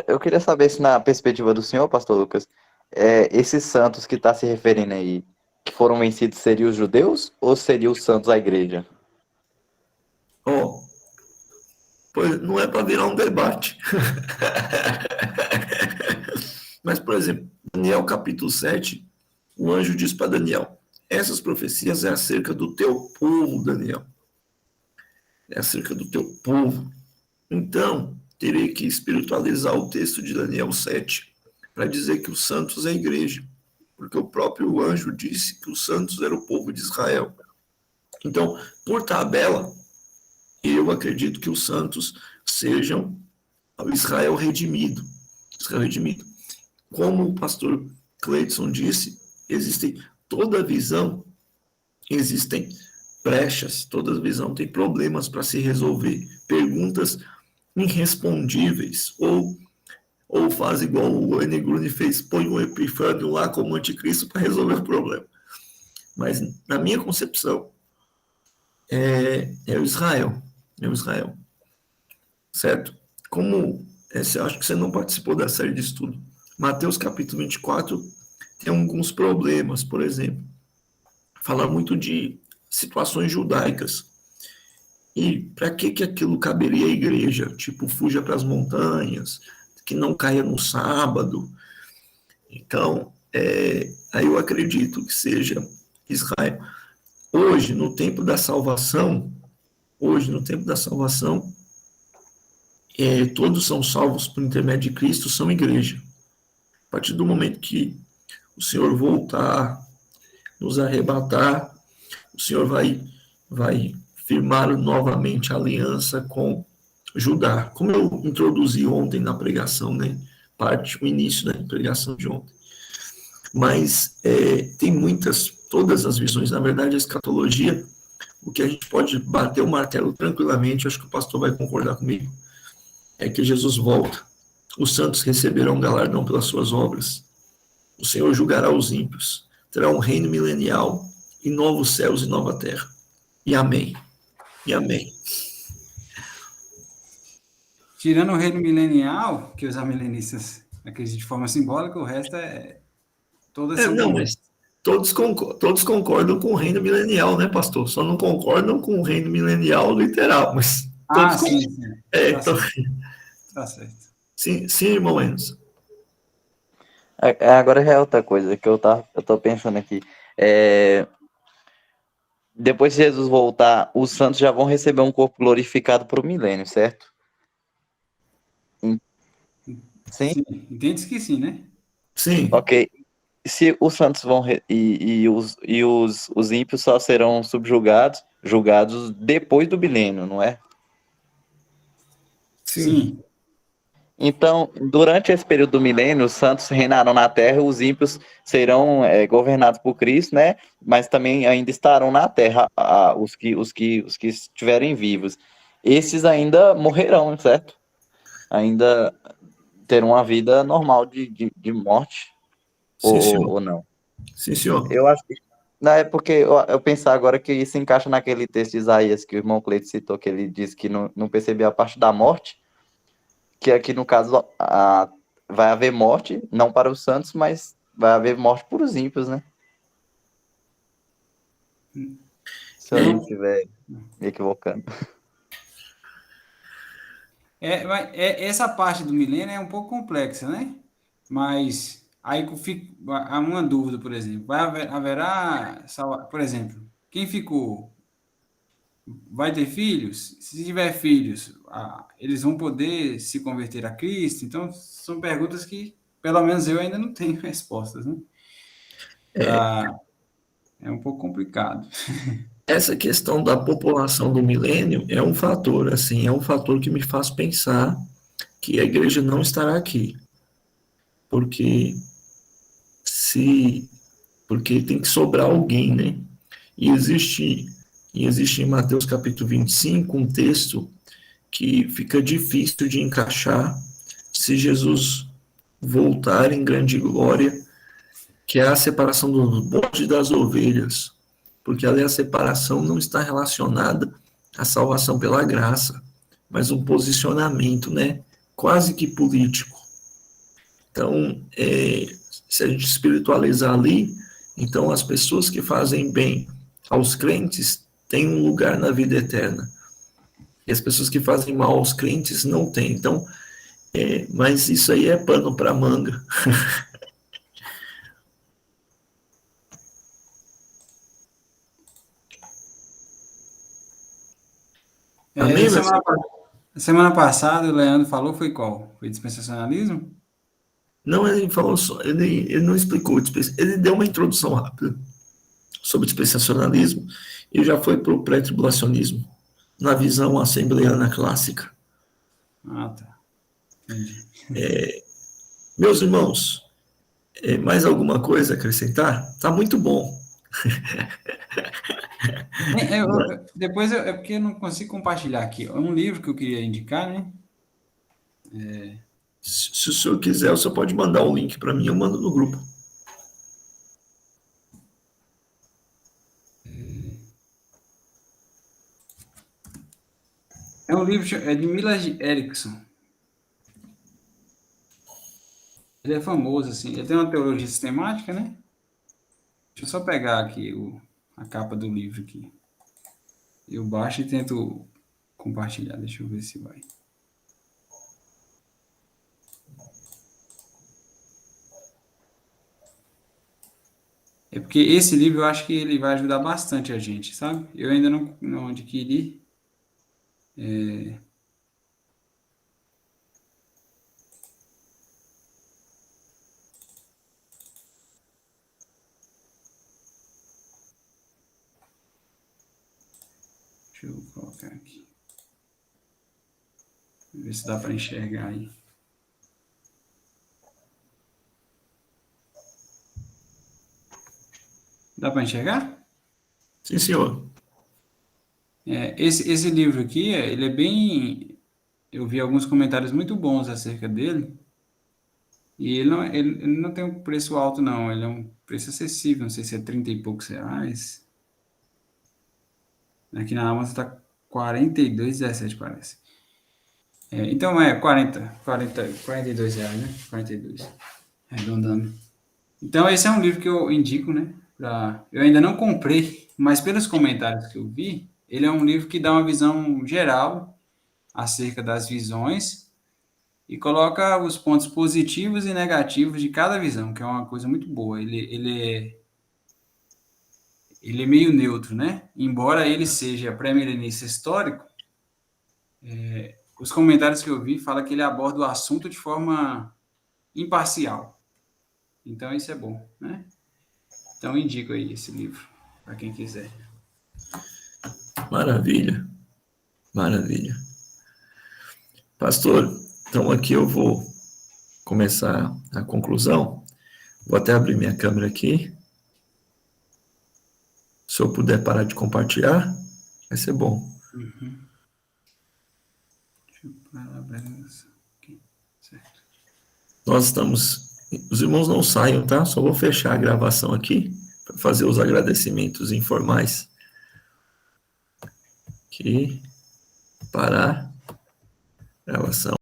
Eu queria saber se na perspectiva do senhor, pastor Lucas, esses santos que está se referindo aí, que foram vencidos, seriam os judeus ou seriam os santos da igreja? Pois não é para virar um debate. Mas, por exemplo, Daniel capítulo 7, o anjo diz para Daniel: essas profecias é acerca do teu povo, Daniel. É acerca do teu povo. Então, terei que espiritualizar o texto de Daniel 7 para dizer que os santos é a igreja. Porque o próprio anjo disse que os santos eram o povo de Israel. Então, por tabela, eu acredito que os santos sejam o Israel redimido. Israel redimido. Como o pastor Cleidson disse, existem toda visão, existem brechas, toda visão tem problemas para se resolver, perguntas irrespondíveis, ou faz igual o Enegruni fez, põe um Epifânio lá como anticristo para resolver o problema. Mas, na minha concepção, é o Israel. É o Israel. Certo? Como, acho que você não participou da série de estudo. Mateus capítulo 24 tem alguns problemas, por exemplo. Fala muito de situações judaicas. E para que aquilo caberia à igreja? Tipo, fuja para as montanhas, que não caia no sábado. Então, aí eu acredito que seja Israel. Hoje, no tempo da salvação, todos são salvos por intermédio de Cristo, são igreja. A partir do momento que o Senhor voltar, nos arrebatar, o Senhor vai firmar novamente a aliança com Judá. Como eu introduzi ontem na pregação, né? O início da pregação de ontem. Mas tem todas as visões. Na verdade, a escatologia, o que a gente pode bater o martelo tranquilamente, acho que o pastor vai concordar comigo, é que Jesus volta. Os santos receberão galardão pelas suas obras. O Senhor julgará os ímpios. Terá um reino milenial e novos céus e nova terra. E amém. E amém. Tirando o reino milenial, que os amilenistas acreditam de forma simbólica, o resto todas são não, mas todos concordam com o reino milenial, né, pastor? Só não concordam com o reino milenial literal, mas todos sim. Tá certo. Sim, irmão Enos. Agora já é outra coisa que eu tô pensando aqui. Depois de Jesus voltar, os santos já vão receber um corpo glorificado para o milênio, certo? Sim? Entende que sim, né? Sim. Ok. Se os santos vão os ímpios só serão julgados depois do milênio, não é? Sim. Então, durante esse período do milênio, os santos reinarão na terra, os ímpios serão governados por Cristo, né? Mas também ainda estarão na terra, os que estiverem vivos. Esses ainda morrerão, certo? Ainda terão uma vida normal de morte. Sim, ou não? Sim, senhor. Eu acho que não, é porque eu pensar agora que isso encaixa naquele texto de Isaías que o irmão Cleito citou, que ele disse que não percebia a parte da morte, que aqui no caso vai haver morte, não para os santos, mas vai haver morte para os ímpios, né? Se eu não estiver me equivocando. Essa parte do milênio é um pouco complexa, né? Mas aí há uma dúvida, por exemplo. Haverá, por exemplo, quem ficou vai ter filhos? Se tiver filhos, eles vão poder se converter a Cristo? Então, são perguntas que, pelo menos eu ainda não tenho respostas, né? É um pouco complicado. Essa questão da população do milênio é um fator, assim, que me faz pensar que a igreja não estará aqui. Porque porque tem que sobrar alguém, né? E existe em Mateus capítulo 25 um texto que fica difícil de encaixar se Jesus voltar em grande glória, que é a separação dos bodes e das ovelhas, porque ali a separação não está relacionada à salvação pela graça, mas um posicionamento, né, quase que político. Então, se a gente espiritualizar ali, então as pessoas que fazem bem aos crentes têm um lugar na vida eterna, e as pessoas que fazem mal aos crentes não têm. Então, mas isso aí é pano para manga. Amém, meu senhor? Semana passada o Leandro falou, foi qual? Foi dispensacionalismo? Não, ele falou só, ele não explicou, ele deu uma introdução rápida sobre dispensacionalismo e já foi para o pré-tribulacionismo, na visão assembleana clássica. Ah, tá. Entendi. Meus irmãos, mais alguma coisa a acrescentar? Tá muito bom. É porque eu não consigo compartilhar aqui. É um livro que eu queria indicar, né? Se o senhor quiser, o senhor pode mandar o link para mim, eu mando no grupo. É um livro de Milaj Erickson. Ele é famoso, assim. Ele tem uma teologia sistemática, né? Deixa eu só pegar aqui a capa do livro aqui. Eu baixo e tento compartilhar. Deixa eu ver se vai. É porque esse livro eu acho que ele vai ajudar bastante a gente, sabe? Eu ainda não adquiri. Deixa eu colocar aqui. Ver se dá para enxergar aí. Dá para enxergar? Sim, senhor. Esse livro aqui, ele é bem... Eu vi alguns comentários muito bons acerca dele. E ele não tem um preço alto, não. Ele é um preço acessível. Não sei se é 30 e poucos reais. Aqui na Amazon está 42,17, parece. Então 42 reais, né? 42, arredondando. Então esse é um livro que eu indico, né? Eu ainda não comprei, mas pelos comentários que eu vi, ele é um livro que dá uma visão geral acerca das visões e coloca os pontos positivos e negativos de cada visão, que é uma coisa muito boa. Ele é meio neutro, né? Embora ele seja pré-milenista histórico, os comentários que eu vi falam que ele aborda o assunto de forma imparcial. Então, isso é bom, né? Então, eu indico aí esse livro, para quem quiser. Maravilha. Maravilha. Pastor, então aqui eu vou começar a conclusão. Vou até abrir minha câmera aqui. Se eu puder parar de compartilhar, vai ser bom. Uhum. Deixa eu parar aqui. Certo. Nós estamos... Os irmãos não saiam, tá? Só vou fechar a gravação aqui para fazer os agradecimentos informais. Aqui. Parar. Gravação.